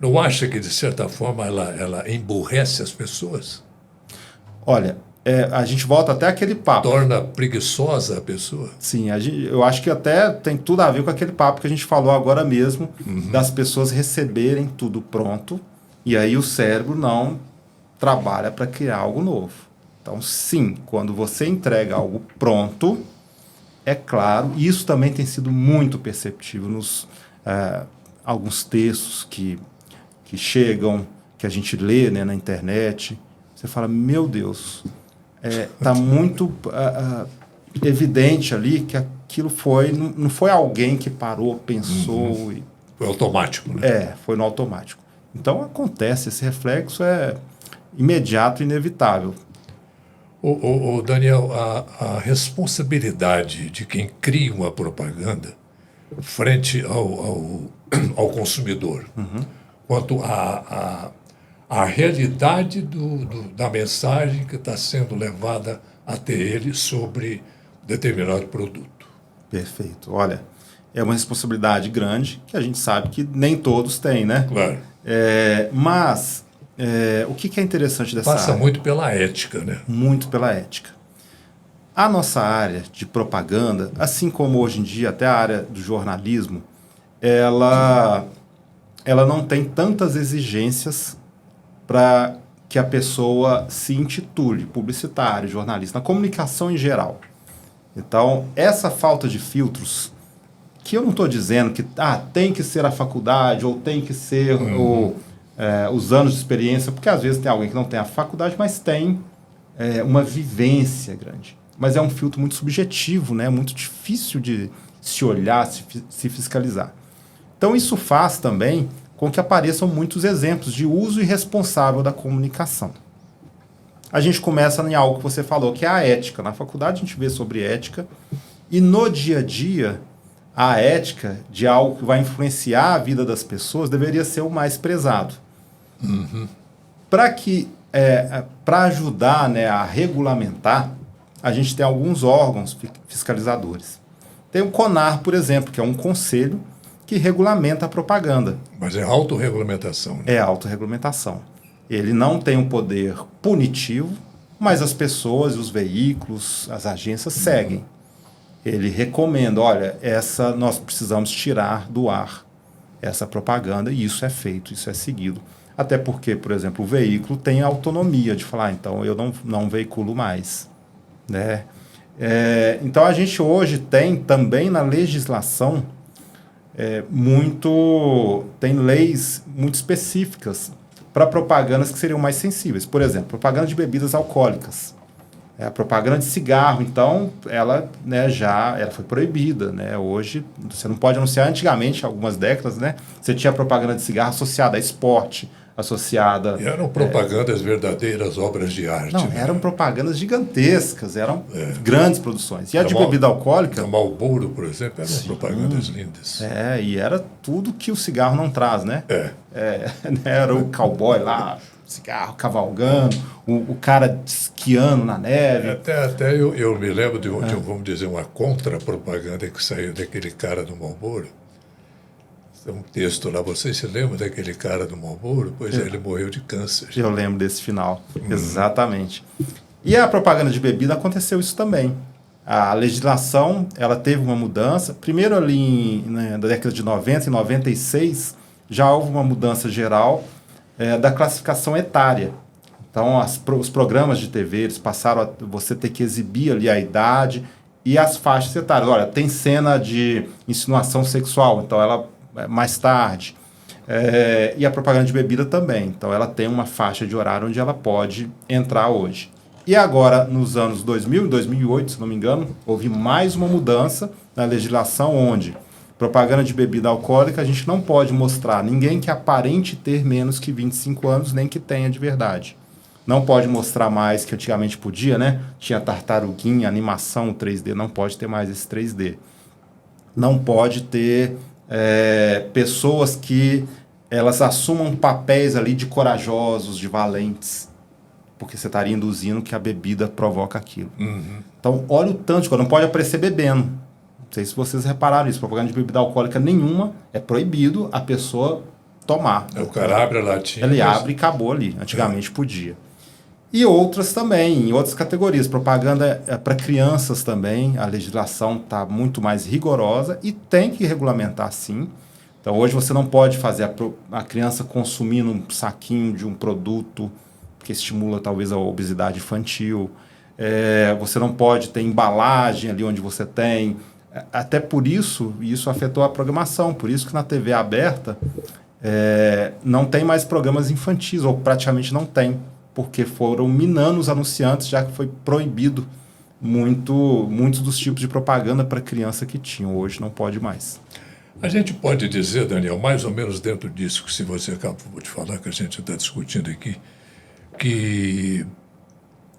Speaker 1: Não acha que, de certa forma, ela emburrece as pessoas?
Speaker 2: Olha, a gente volta até aquele papo.
Speaker 1: Torna preguiçosa a pessoa?
Speaker 2: Sim, eu acho que até tem tudo a ver com aquele papo que a gente falou agora mesmo, das pessoas receberem tudo pronto, e aí o cérebro não trabalha para criar algo novo. Então, sim, quando você entrega algo pronto, é claro, e isso também tem sido muito perceptível nos alguns textos que chegam, que a gente lê, né, na internet. Você fala, meu Deus, está muito evidente ali que aquilo não foi alguém que parou, pensou.
Speaker 1: Foi automático, né?
Speaker 2: Foi no automático. Então acontece, esse reflexo é imediato e inevitável.
Speaker 1: O Daniel, a responsabilidade de quem cria uma propaganda frente ao consumidor, quanto à realidade da mensagem que está sendo levada até ele sobre determinado produto.
Speaker 2: Perfeito. Olha, é uma responsabilidade grande que a gente sabe que nem todos têm, né?
Speaker 1: Claro.
Speaker 2: Mas o que é interessante dessa área?
Speaker 1: Passa muito pela ética, né?
Speaker 2: Muito pela ética. A nossa área de propaganda, assim como hoje em dia até a área do jornalismo, ela não tem tantas exigências para que a pessoa se intitule publicitário, jornalista, na comunicação em geral. Então, essa falta de filtros, que eu não estou dizendo que tem que ser a faculdade ou tem que ser os anos de experiência, porque às vezes tem alguém que não tem a faculdade, mas tem uma vivência grande. Mas é um filtro muito subjetivo, né? Muito difícil de se olhar, se fiscalizar. Então, isso faz também com que apareçam muitos exemplos de uso irresponsável da comunicação. A gente começa em algo que você falou, que é a ética. Na faculdade a gente vê sobre ética, e no dia a dia, a ética de algo que vai influenciar a vida das pessoas deveria ser o mais prezado. Para ajudar, né, a regulamentar, a gente tem alguns órgãos fiscalizadores. Tem o CONAR, por exemplo, que é um conselho que regulamenta a propaganda.
Speaker 1: Mas é autorregulamentação. Né?
Speaker 2: É autorregulamentação. Ele não tem um poder punitivo, mas as pessoas, os veículos, as agências seguem. Ele recomenda, olha, nós precisamos tirar do ar essa propaganda, e isso é feito, isso é seguido. Até porque, por exemplo, o veículo tem a autonomia de falar, então eu não veiculo mais. Né? Então a gente hoje tem também na legislação tem leis muito específicas para propagandas que seriam mais sensíveis. Por exemplo, propaganda de bebidas alcoólicas. A propaganda de cigarro, então, ela foi proibida. Né? Hoje, você não pode anunciar. Antigamente, algumas décadas, né, você tinha propaganda de cigarro associada a esporte, associada...
Speaker 1: E eram propagandas verdadeiras obras de arte.
Speaker 2: Não,
Speaker 1: né?
Speaker 2: eram propagandas gigantescas, eram grandes produções. E a de bebida alcoólica...
Speaker 1: A Marlboro, por exemplo, eram propagandas lindas.
Speaker 2: E era tudo que o cigarro não traz, né? Era o cowboy lá, cigarro cavalgando, o cara esquiando na neve.
Speaker 1: Até eu me lembro de vamos dizer, uma contra-propaganda que saiu daquele cara do Marlboro. Tem um texto lá, você se lembra daquele cara do Marlboro? Pois ele morreu de câncer.
Speaker 2: Eu lembro desse final, exatamente. E a propaganda de bebida aconteceu isso também. A legislação, ela teve uma mudança. Primeiro ali na década de 90, em 96, já houve uma mudança geral da classificação etária. Então, os programas de TV, eles passaram a você ter que exibir ali a idade e as faixas etárias. Olha, tem cena de insinuação sexual, então ela mais tarde. E a propaganda de bebida também. Então, ela tem uma faixa de horário onde ela pode entrar hoje. E agora, nos anos 2000 e 2008, se não me engano, houve mais uma mudança na legislação onde propaganda de bebida alcoólica a gente não pode mostrar ninguém que aparente ter menos que 25 anos, nem que tenha de verdade. Não pode mostrar mais, que antigamente podia, né? Tinha tartaruguinha, animação 3D, não pode ter mais esse 3D. Não pode ter pessoas que elas assumam papéis ali de corajosos, de valentes, porque você estaria induzindo que a bebida provoca aquilo. Então, olha o tanto de coisa. Não pode aparecer bebendo. Não sei se vocês repararam isso. Propaganda de bebida alcoólica nenhuma é proibido a pessoa tomar.
Speaker 1: O cara abre a latinha.
Speaker 2: Ele abre e acabou ali. Antigamente podia. E outras também, em outras categorias. Propaganda para crianças também. A legislação está muito mais rigorosa e tem que regulamentar sim. Então hoje você não pode fazer a criança consumindo um saquinho de um produto que estimula talvez a obesidade infantil. Você não pode ter embalagem ali onde você tem. Até por isso afetou a programação. Por isso que na TV aberta não tem mais programas infantis, ou praticamente não tem, porque foram minando os anunciantes, já que foi proibido muitos dos tipos de propaganda para criança que tinham. Hoje não pode mais.
Speaker 1: A gente pode dizer, Daniel, mais ou menos dentro disso que se você acabou de falar, que a gente está discutindo aqui, que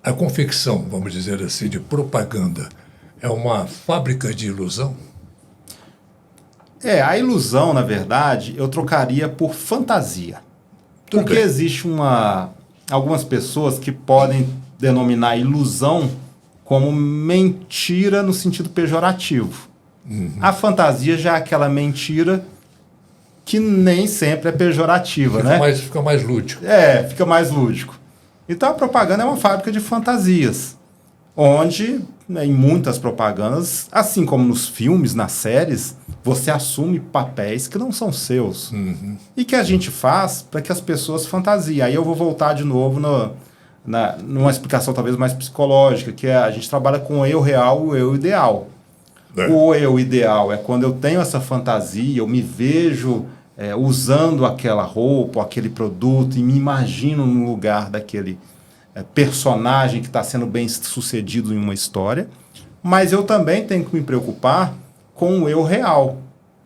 Speaker 1: a confecção, vamos dizer assim, de propaganda é uma fábrica de ilusão?
Speaker 2: A ilusão, na verdade, eu trocaria por fantasia.
Speaker 1: Tudo
Speaker 2: Porque
Speaker 1: bem.
Speaker 2: existe algumas pessoas que podem denominar ilusão como mentira no sentido pejorativo. A fantasia já é aquela mentira que nem sempre é pejorativa, né?
Speaker 1: Fica mais lúdico.
Speaker 2: Fica mais lúdico. Então a propaganda é uma fábrica de fantasias, onde, né, em muitas propagandas, assim como nos filmes, nas séries, você assume papéis que não são seus. E que a gente faz para que as pessoas fantasiem. Aí eu vou voltar de novo numa explicação talvez mais psicológica, que a gente trabalha com o eu real e o eu ideal. O eu ideal é quando eu tenho essa fantasia, eu me vejo usando aquela roupa, aquele produto, e me imagino no lugar daquele personagem que está sendo bem sucedido em uma história. Mas eu também tenho que me preocupar com o eu real,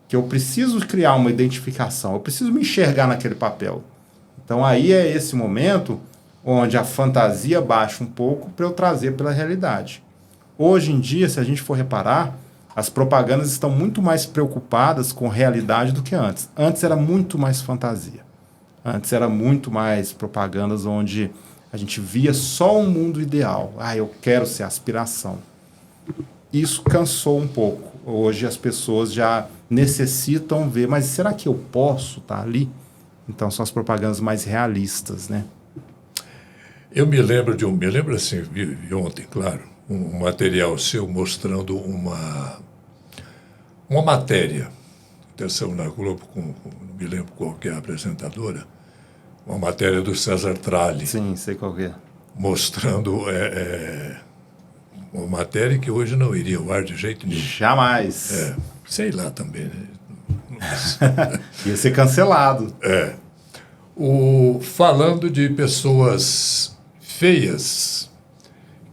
Speaker 2: que eu preciso criar uma identificação, eu preciso me enxergar naquele papel. Então aí é esse momento onde a fantasia baixa um pouco para eu trazer pela realidade. Hoje em dia, se a gente for reparar, as propagandas estão muito mais preocupadas com realidade do que antes. Antes era muito mais fantasia. Antes era muito mais propagandas onde a gente via só um mundo ideal. Eu quero ser aspiração. Isso cansou um pouco. Hoje as pessoas já necessitam ver, mas será que eu posso estar ali? Então são as propagandas mais realistas, né?
Speaker 1: Eu me lembro assim, vi ontem, claro, um material seu mostrando uma matéria, atenção, na Globo, não me lembro qual que é a apresentadora, uma matéria do César Tralli.
Speaker 2: Sim, sei qual que é.
Speaker 1: Mostrando uma matéria que hoje não iria ao ar de jeito nenhum.
Speaker 2: Jamais.
Speaker 1: Sei lá também, né?
Speaker 2: Ia ser cancelado.
Speaker 1: Falando de pessoas feias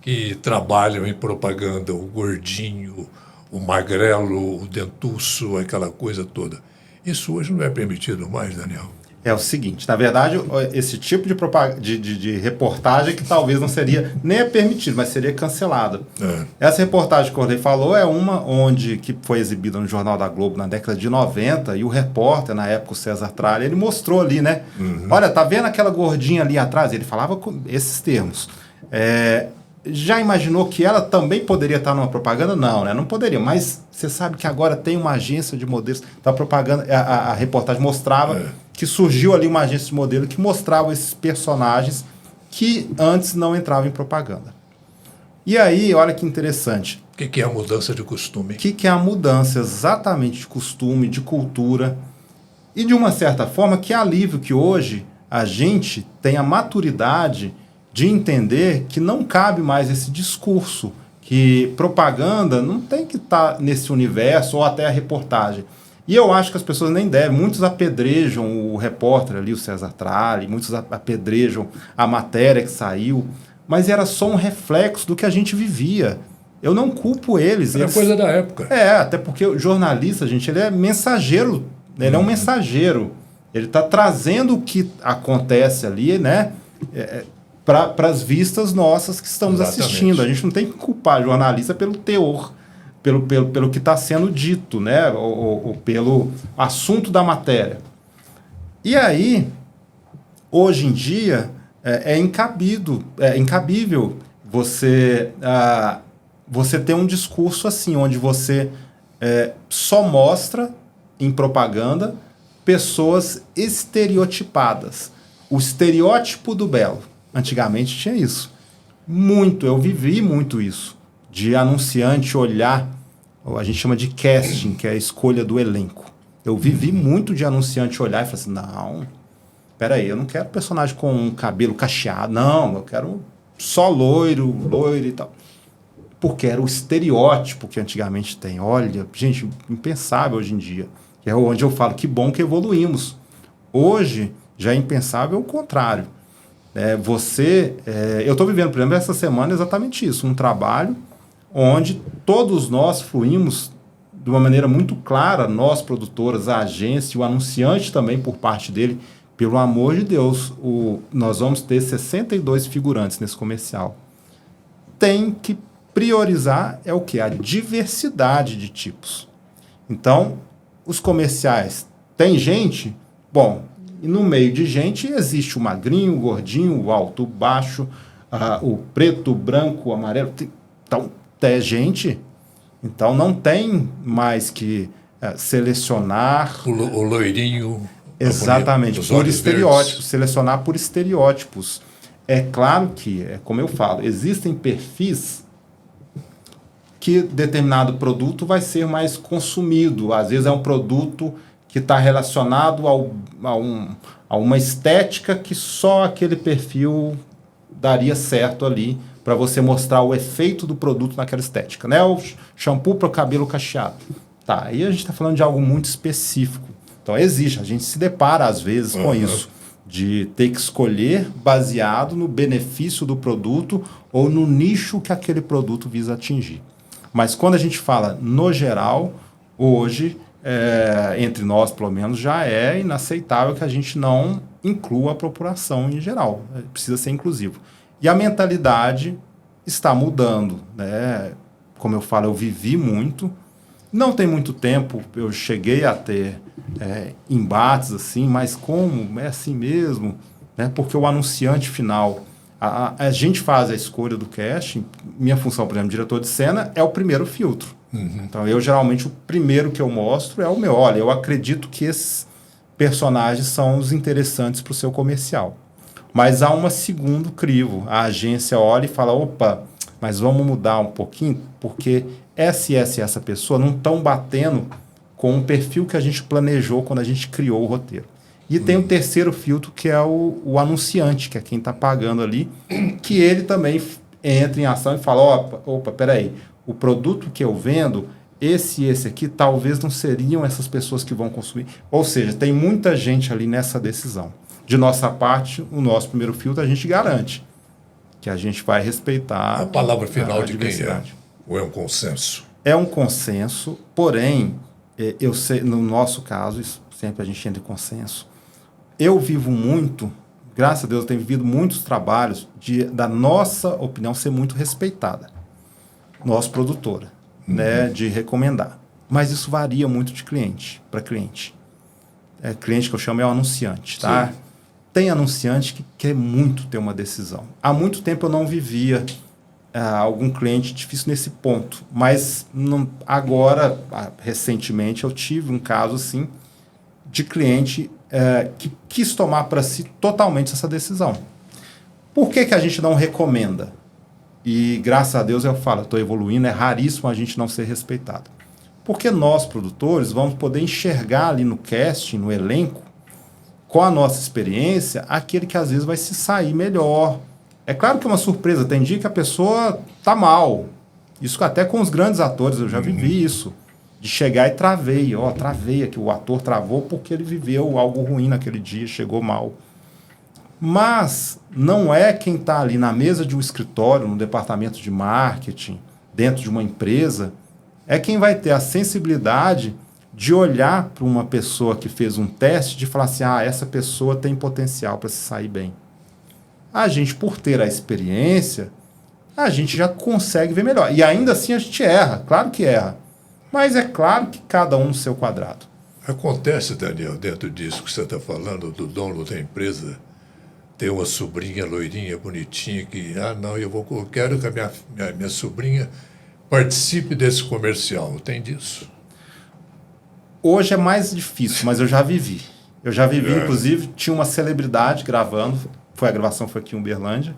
Speaker 1: que trabalham em propaganda, o gordinho, o magrelo, o dentuço, aquela coisa toda. Isso hoje não é permitido mais, Daniel?
Speaker 2: É o seguinte, na verdade, esse tipo de reportagem que talvez não seria nem é permitido, mas seria cancelado. Essa reportagem que o Orley falou é uma que foi exibida no Jornal da Globo na década de 90, e o repórter, na época, o César Tralli, ele mostrou ali, né? Olha, tá vendo aquela gordinha ali atrás? Ele falava com esses termos. Já imaginou que ela também poderia estar numa propaganda? Não, né? Não poderia, mas você sabe que agora tem uma agência de modelos, a propaganda, a reportagem mostrava que surgiu ali uma agência de modelo que mostrava esses personagens que antes não entravam em propaganda. E aí, olha que interessante.
Speaker 1: O que é a mudança de costume?
Speaker 2: O que é a mudança exatamente de costume, de cultura, e de uma certa forma que alívio que hoje a gente tem a maturidade de entender que não cabe mais esse discurso, que propaganda não tem que estar nesse universo ou até a reportagem. E eu acho que as pessoas nem devem. Muitos apedrejam o repórter ali, o César Tralli, muitos apedrejam a matéria que saiu, mas era só um reflexo do que a gente vivia. Eu não culpo eles.
Speaker 1: É coisa da época.
Speaker 2: Até porque o jornalista, gente, ele é mensageiro, ele é um mensageiro. Ele está trazendo o que acontece ali, né? Para as vistas nossas que estamos assistindo. A gente não tem que culpar o jornalista pelo teor, pelo que está sendo dito, né? Ou pelo assunto da matéria. E aí, hoje em dia, é incabível você ter um discurso assim, onde você só mostra em propaganda pessoas estereotipadas. O estereótipo do belo. Antigamente tinha isso. Muito, eu vivi muito isso. De anunciante olhar, a gente chama de casting, que é a escolha do elenco. Eu vivi muito de anunciante olhar e falar assim, não, peraí, eu não quero personagem com um cabelo cacheado, não, eu quero só loiro e tal. Porque era o estereótipo que antigamente tem. Olha, gente, impensável hoje em dia. É onde eu falo, que bom que evoluímos. Hoje, já é impensável o contrário. Eu estou vivendo, por exemplo, essa semana exatamente isso. Um trabalho onde todos nós fluímos de uma maneira muito clara, nós produtoras, a agência, o anunciante também por parte dele. Pelo amor de Deus, nós vamos ter 62 figurantes nesse comercial. Tem que priorizar é o quê? A diversidade de tipos. Então, os comerciais, tem gente? Bom, e no meio de gente existe o magrinho, o gordinho, o alto, o baixo, o preto, o branco, o amarelo. Então, tem gente. Então, não tem mais que selecionar...
Speaker 1: O loirinho...
Speaker 2: Exatamente, por estereótipos. Selecionar por estereótipos. É claro que, como eu falo, existem perfis que determinado produto vai ser mais consumido. Às vezes é um produto que está relacionado a uma estética que só aquele perfil daria certo ali para você mostrar o efeito do produto naquela estética. Né? O shampoo para o cabelo cacheado. Tá, aí a gente está falando de algo muito específico. Então existe, a gente se depara às vezes com isso, de ter que escolher baseado no benefício do produto ou no nicho que aquele produto visa atingir. Mas quando a gente fala no geral, hoje, entre nós pelo menos, já é inaceitável que a gente não inclua a população em geral. Precisa ser inclusivo. E a mentalidade está mudando. Né? Como eu falo, eu vivi muito. Não tem muito tempo, eu cheguei a ter embates assim, mas como? É assim mesmo? Né? Porque o anunciante final... A gente faz a escolha do casting, minha função, por exemplo, diretor de cena, é o primeiro filtro. Uhum. Então, geralmente, o primeiro que eu mostro é o meu. Olha, eu acredito que esses personagens são os interessantes para o seu comercial. Mas há um segundo crivo. A agência olha e fala, opa, mas vamos mudar um pouquinho, porque essa pessoa não estão batendo com o perfil que a gente planejou quando a gente criou o roteiro. E tem o terceiro filtro, que é o anunciante, que é quem está pagando ali, que ele também entra em ação e fala, opa, peraí, o produto que eu vendo, esse aqui, talvez não seriam essas pessoas que vão consumir. Ou seja, tem muita gente ali nessa decisão. De nossa parte, o nosso primeiro filtro, a gente garante que a gente vai respeitar
Speaker 1: a palavra final de quem é? Ou é um consenso?
Speaker 2: É um consenso, porém, eu sei, no nosso caso, sempre a gente entra em consenso. Eu vivo muito, graças a Deus, eu tenho vivido muitos trabalhos da nossa opinião ser muito respeitada. Nossa produtora, né, de recomendar. Mas isso varia muito de cliente para cliente. Cliente que eu chamo é o anunciante, tá? Sim. Tem anunciante que quer muito ter uma decisão. Há muito tempo eu não vivia algum cliente difícil nesse ponto, mas agora, recentemente, eu tive um caso assim de cliente que quis tomar para si totalmente essa decisão. Por que a gente não recomenda? E graças a Deus eu falo, estou evoluindo, é raríssimo a gente não ser respeitado. Porque nós, produtores, vamos poder enxergar ali no casting, no elenco, com a nossa experiência, aquele que às vezes vai se sair melhor. É claro que é uma surpresa, tem dia que a pessoa tá mal. Isso até com os grandes atores, eu já vivi isso. De chegar e travei aqui, o ator travou porque ele viveu algo ruim naquele dia, chegou mal. Mas não é quem está ali na mesa de um escritório, no departamento de marketing, dentro de uma empresa, é quem vai ter a sensibilidade de olhar para uma pessoa que fez um teste, de falar assim, essa pessoa tem potencial para se sair bem. A gente, por ter a experiência, a gente já consegue ver melhor. E ainda assim a gente erra, claro que erra. Mas é claro que cada um no seu quadrado.
Speaker 1: Acontece, Daniel, dentro disso que você está falando, do dono da empresa, ter uma sobrinha loirinha, bonitinha, que, eu quero que a minha sobrinha participe desse comercial. Tem disso?
Speaker 2: Hoje é mais difícil, mas eu já vivi. Eu já vivi, inclusive, tinha uma celebridade gravando, a gravação foi aqui em Uberlândia,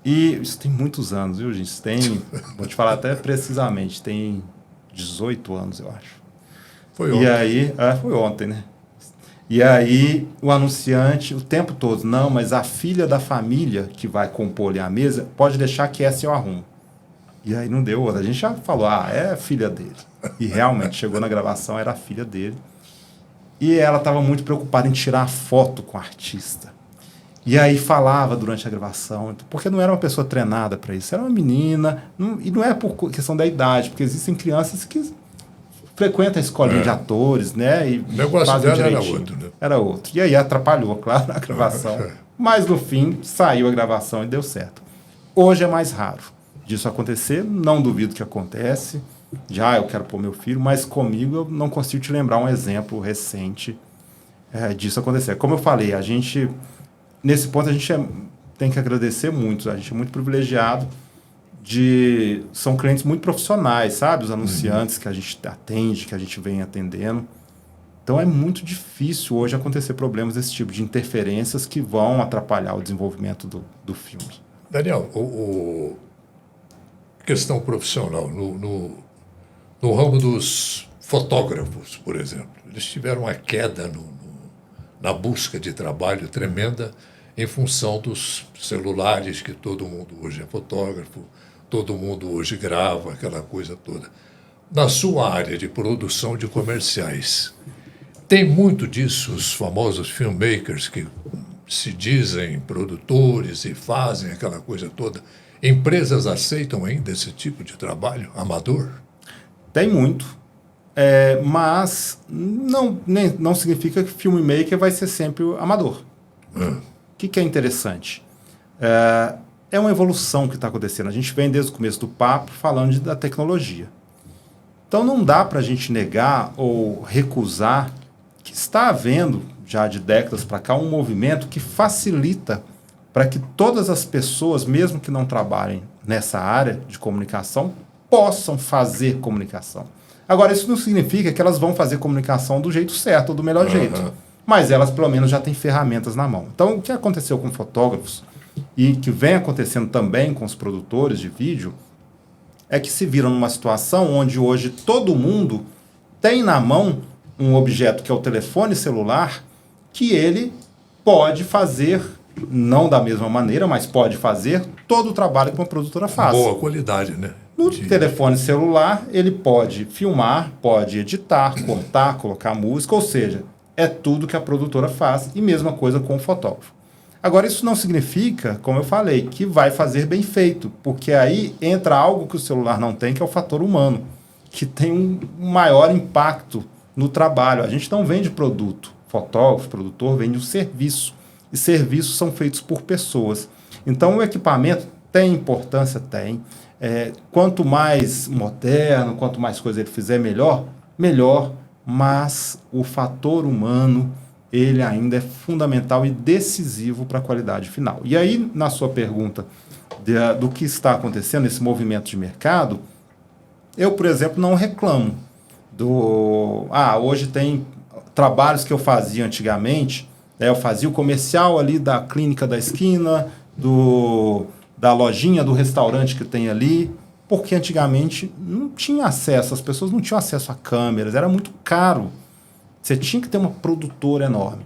Speaker 2: e isso tem muitos anos, viu, gente? Isso tem, vou te falar até precisamente, tem 18 anos, eu acho.
Speaker 1: Foi ontem.
Speaker 2: E aí, foi ontem, né? E aí, o anunciante, o tempo todo, não, mas a filha da família que vai compor ali a mesa, pode deixar que essa eu arrumo. E aí não deu outra. A gente já falou, é a filha dele. E realmente, chegou na gravação, era a filha dele. E ela estava muito preocupada em tirar foto com o artista. E aí falava durante a gravação, porque não era uma pessoa treinada para isso, era uma menina, e não é por questão da idade, porque existem crianças que frequentam a escolinha de atores, né? E
Speaker 1: o negócio dela era outro, né?
Speaker 2: Era outro. E aí atrapalhou, claro, a gravação. Mas no fim, saiu a gravação e deu certo. Hoje é mais raro disso acontecer, não duvido que acontece. Já eu quero pôr meu filho, mas comigo eu não consigo te lembrar um exemplo recente disso acontecer. Como eu falei, a gente, nesse ponto, a gente tem que agradecer muito, a gente é muito privilegiado são clientes muito profissionais, sabe? Os anunciantes que a gente atende, que a gente vem atendendo. Então é muito difícil hoje acontecer problemas desse tipo, de interferências que vão atrapalhar o desenvolvimento do filme.
Speaker 1: Daniel, questão profissional, no ramo dos fotógrafos, por exemplo, eles tiveram uma queda na busca de trabalho tremenda em função dos celulares, que todo mundo hoje é fotógrafo, todo mundo hoje grava, aquela coisa toda. Na sua área de produção de comerciais, tem muito disso, os famosos filmmakers que se dizem produtores e fazem aquela coisa toda. Empresas aceitam ainda esse tipo de trabalho amador?
Speaker 2: Tem muito, mas não significa que filmmaker vai ser sempre amador. O que é interessante? É uma evolução que está acontecendo. A gente vem desde o começo do papo falando da tecnologia. Então não dá para a gente negar ou recusar que está havendo, já de décadas para cá, um movimento que facilita para que todas as pessoas, mesmo que não trabalhem nessa área de comunicação, possam fazer comunicação. Agora, isso não significa que elas vão fazer comunicação do jeito certo ou do melhor jeito. Mas elas, pelo menos, já têm ferramentas na mão. Então, o que aconteceu com fotógrafos e que vem acontecendo também com os produtores de vídeo é que se viram numa situação onde hoje todo mundo tem na mão um objeto que é o telefone celular, que ele pode fazer, não da mesma maneira, mas pode fazer todo o trabalho que uma produtora faz.
Speaker 1: Boa qualidade, né?
Speaker 2: No telefone celular, ele pode filmar, pode editar, cortar, colocar música, ou seja, é tudo que a produtora faz, e mesma coisa com o fotógrafo. Agora, isso não significa, como eu falei, que vai fazer bem feito, porque aí entra algo que o celular não tem, que é o fator humano, que tem um maior impacto no trabalho. A gente não vende produto. Fotógrafo, produtor, vende um serviço. E serviços são feitos por pessoas. Então, o equipamento tem importância? Tem. Quanto mais moderno, quanto mais coisa ele fizer, melhor, mas o fator humano, ele ainda é fundamental e decisivo para a qualidade final. E aí, na sua pergunta do que está acontecendo, esse movimento de mercado, eu, por exemplo, não reclamo hoje tem trabalhos que eu fazia antigamente, eu fazia o comercial ali da clínica da esquina, da lojinha, do restaurante que tem ali, porque antigamente não tinha acesso, as pessoas não tinham acesso a câmeras, era muito caro. Você tinha que ter uma produtora enorme.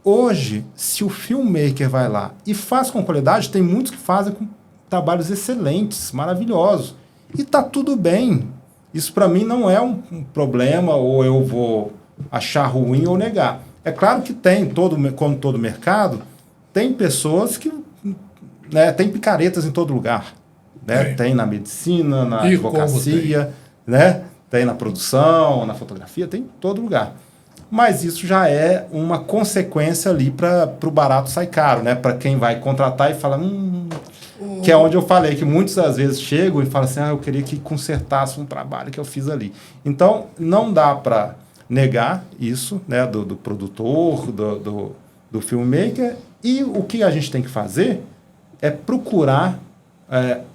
Speaker 2: Hoje, se o filmmaker vai lá e faz com qualidade, tem muitos que fazem com trabalhos excelentes, maravilhosos. E tá tudo bem. Isso para mim não é um problema, ou eu vou achar ruim ou negar. É claro que tem, como todo mercado, tem pessoas que... tem picaretas em todo lugar. Né? Tem na medicina, na advocacia, né? Tem na produção, na fotografia, tem em todo lugar. Mas isso já é uma consequência ali para o barato sair caro, né? Para quem vai contratar e fala... Que é onde eu falei que muitas das vezes chegam e falam assim, eu queria que consertasse um trabalho que eu fiz ali. Então, não dá para negar isso, né, do produtor, do filmmaker, e o que a gente tem que fazer é procurar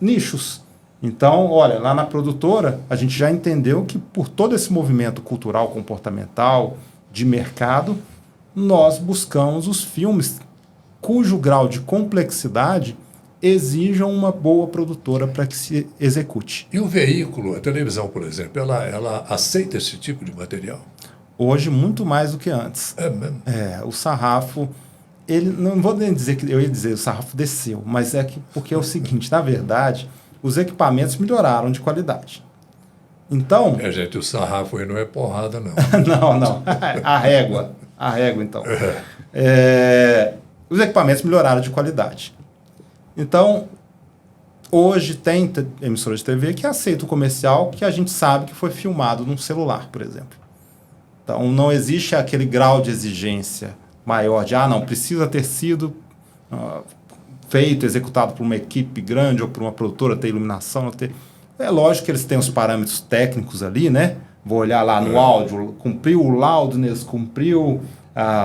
Speaker 2: nichos. Então, olha, lá na produtora, a gente já entendeu que por todo esse movimento cultural, comportamental, de mercado, nós buscamos os filmes cujo grau de complexidade exijam uma boa produtora para que se execute.
Speaker 1: E o veículo, a televisão, por exemplo, ela aceita esse tipo de material?
Speaker 2: Hoje, muito mais do que antes.
Speaker 1: É mesmo?
Speaker 2: O sarrafo, ele, não vou nem dizer que eu ia dizer o sarrafo desceu, mas porque é o seguinte, na verdade, os equipamentos melhoraram de qualidade. Então...
Speaker 1: gente, o sarrafo aí não é porrada, não.
Speaker 2: não. A régua, então. Os equipamentos melhoraram de qualidade. Então, hoje tem emissora de TV que aceita o comercial que a gente sabe que foi filmado num celular, por exemplo. Então, não existe aquele grau de exigência maior de, não, precisa ter sido feito, executado por uma equipe grande ou por uma produtora, ter iluminação, ter... É lógico que eles têm os parâmetros técnicos ali, né? Vou olhar lá no áudio, cumpriu o loudness, cumpriu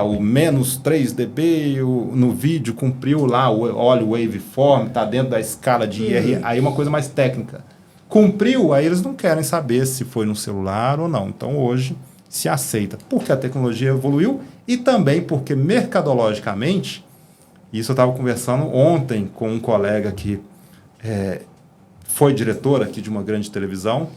Speaker 2: o menos 3 dB, no vídeo cumpriu lá, olha o waveform, está dentro da escala de IR, aí uma coisa mais técnica. Cumpriu, aí eles não querem saber se foi no celular ou não. Então hoje se aceita, porque a tecnologia evoluiu e também porque mercadologicamente, isso eu estava conversando ontem com um colega que foi diretor aqui de uma grande televisão,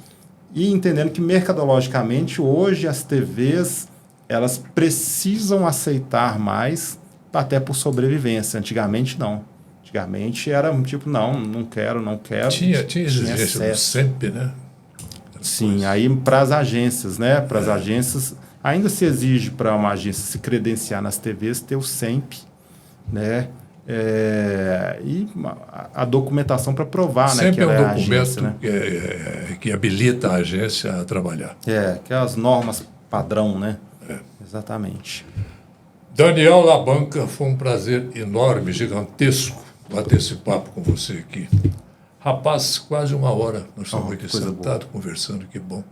Speaker 2: e entendendo que mercadologicamente hoje as TVs elas precisam aceitar mais, até por sobrevivência. Antigamente não. Antigamente era um tipo, não quero.
Speaker 1: Tinha exigência do SEMP, né?
Speaker 2: Sim, aí para as agências, né? Para as agências, ainda se exige para uma agência se credenciar nas TVs ter o SEMP, né? E a documentação para provar,
Speaker 1: sempre, né,
Speaker 2: que ela
Speaker 1: é um
Speaker 2: documento
Speaker 1: agência, né?
Speaker 2: que
Speaker 1: habilita a agência a trabalhar.
Speaker 2: Que é as normas padrão, né? Exatamente.
Speaker 1: Daniel Labanca, foi um prazer enorme, gigantesco bater esse papo com você aqui. Rapaz, quase 1 hora nós estamos aqui sentados conversando, que bom.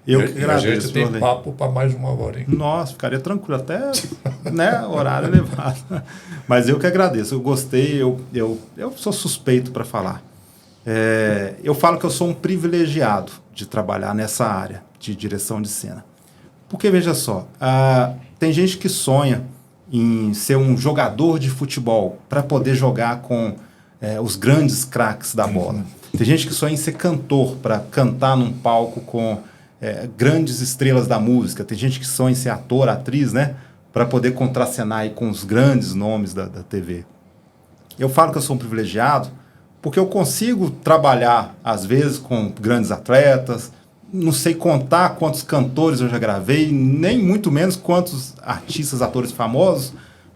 Speaker 2: Eu que agradeço.
Speaker 1: A gente tem papo para mais 1 hora, hein?
Speaker 2: Nossa, ficaria tranquilo, até né, horário elevado. Mas eu que agradeço, eu gostei, eu sou suspeito para falar. Eu falo que eu sou um privilegiado de trabalhar nessa área de direção de cena. Porque, veja só, tem gente que sonha em ser um jogador de futebol para poder jogar com os grandes craques da bola. Tem gente que sonha em ser cantor para cantar num palco com grandes estrelas da música. Tem gente que sonha em ser ator, atriz, né? Para poder contracenar aí com os grandes nomes da TV. Eu falo que eu sou um privilegiado porque eu consigo trabalhar, às vezes, com grandes atletas. Não sei contar quantos cantores eu já gravei, nem muito menos quantos artistas, atores famosos,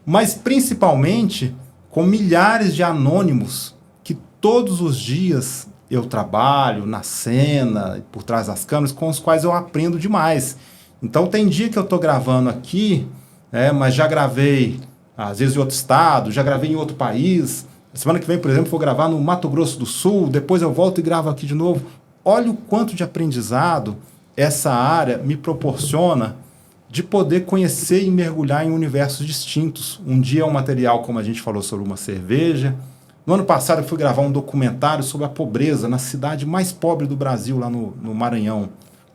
Speaker 2: mas principalmente com milhares de anônimos que todos os dias eu trabalho na cena, por trás das câmeras, com os quais eu aprendo demais. Então tem dia que eu estou gravando aqui, mas já gravei, às vezes, em outro estado, já gravei em outro país. Semana que vem, por exemplo, vou gravar no Mato Grosso do Sul, depois eu volto e gravo aqui de novo. Olha o quanto de aprendizado essa área me proporciona de poder conhecer e mergulhar em universos distintos. Um dia é um material, como a gente falou, sobre uma cerveja. No ano passado eu fui gravar um documentário sobre a pobreza na cidade mais pobre do Brasil, lá no Maranhão.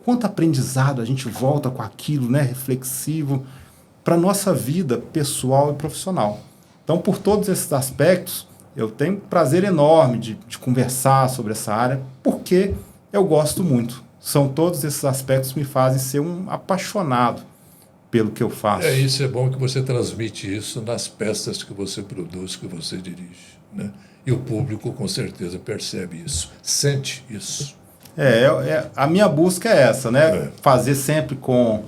Speaker 2: Quanto aprendizado a gente volta com aquilo, né, reflexivo, para a nossa vida pessoal e profissional. Então, por todos esses aspectos, eu tenho prazer enorme de conversar sobre essa área, porque eu gosto muito. São todos esses aspectos que me fazem ser um apaixonado pelo que eu faço.
Speaker 1: Isso é bom que você transmite isso nas peças que você produz, que você dirige, né? E o público com certeza percebe isso, sente isso.
Speaker 2: A minha busca é essa, né? Fazer sempre com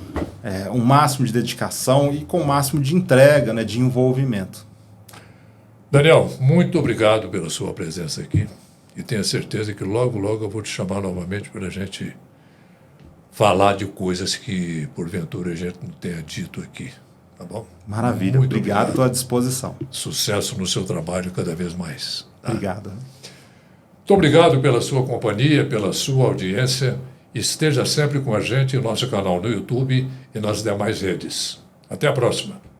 Speaker 2: um máximo de dedicação e com o máximo de entrega, né? De envolvimento.
Speaker 1: Daniel, muito obrigado pela sua presença aqui. E tenha certeza que logo, logo eu vou te chamar novamente para a gente falar de coisas que, porventura, a gente não tenha dito aqui. Tá bom?
Speaker 2: Maravilha. Muito obrigado. Estou à disposição.
Speaker 1: Sucesso no seu trabalho cada vez mais. Tá?
Speaker 2: Obrigado.
Speaker 1: Muito obrigado pela sua companhia, pela sua audiência. Esteja sempre com a gente em nosso canal no YouTube e nas demais redes. Até a próxima.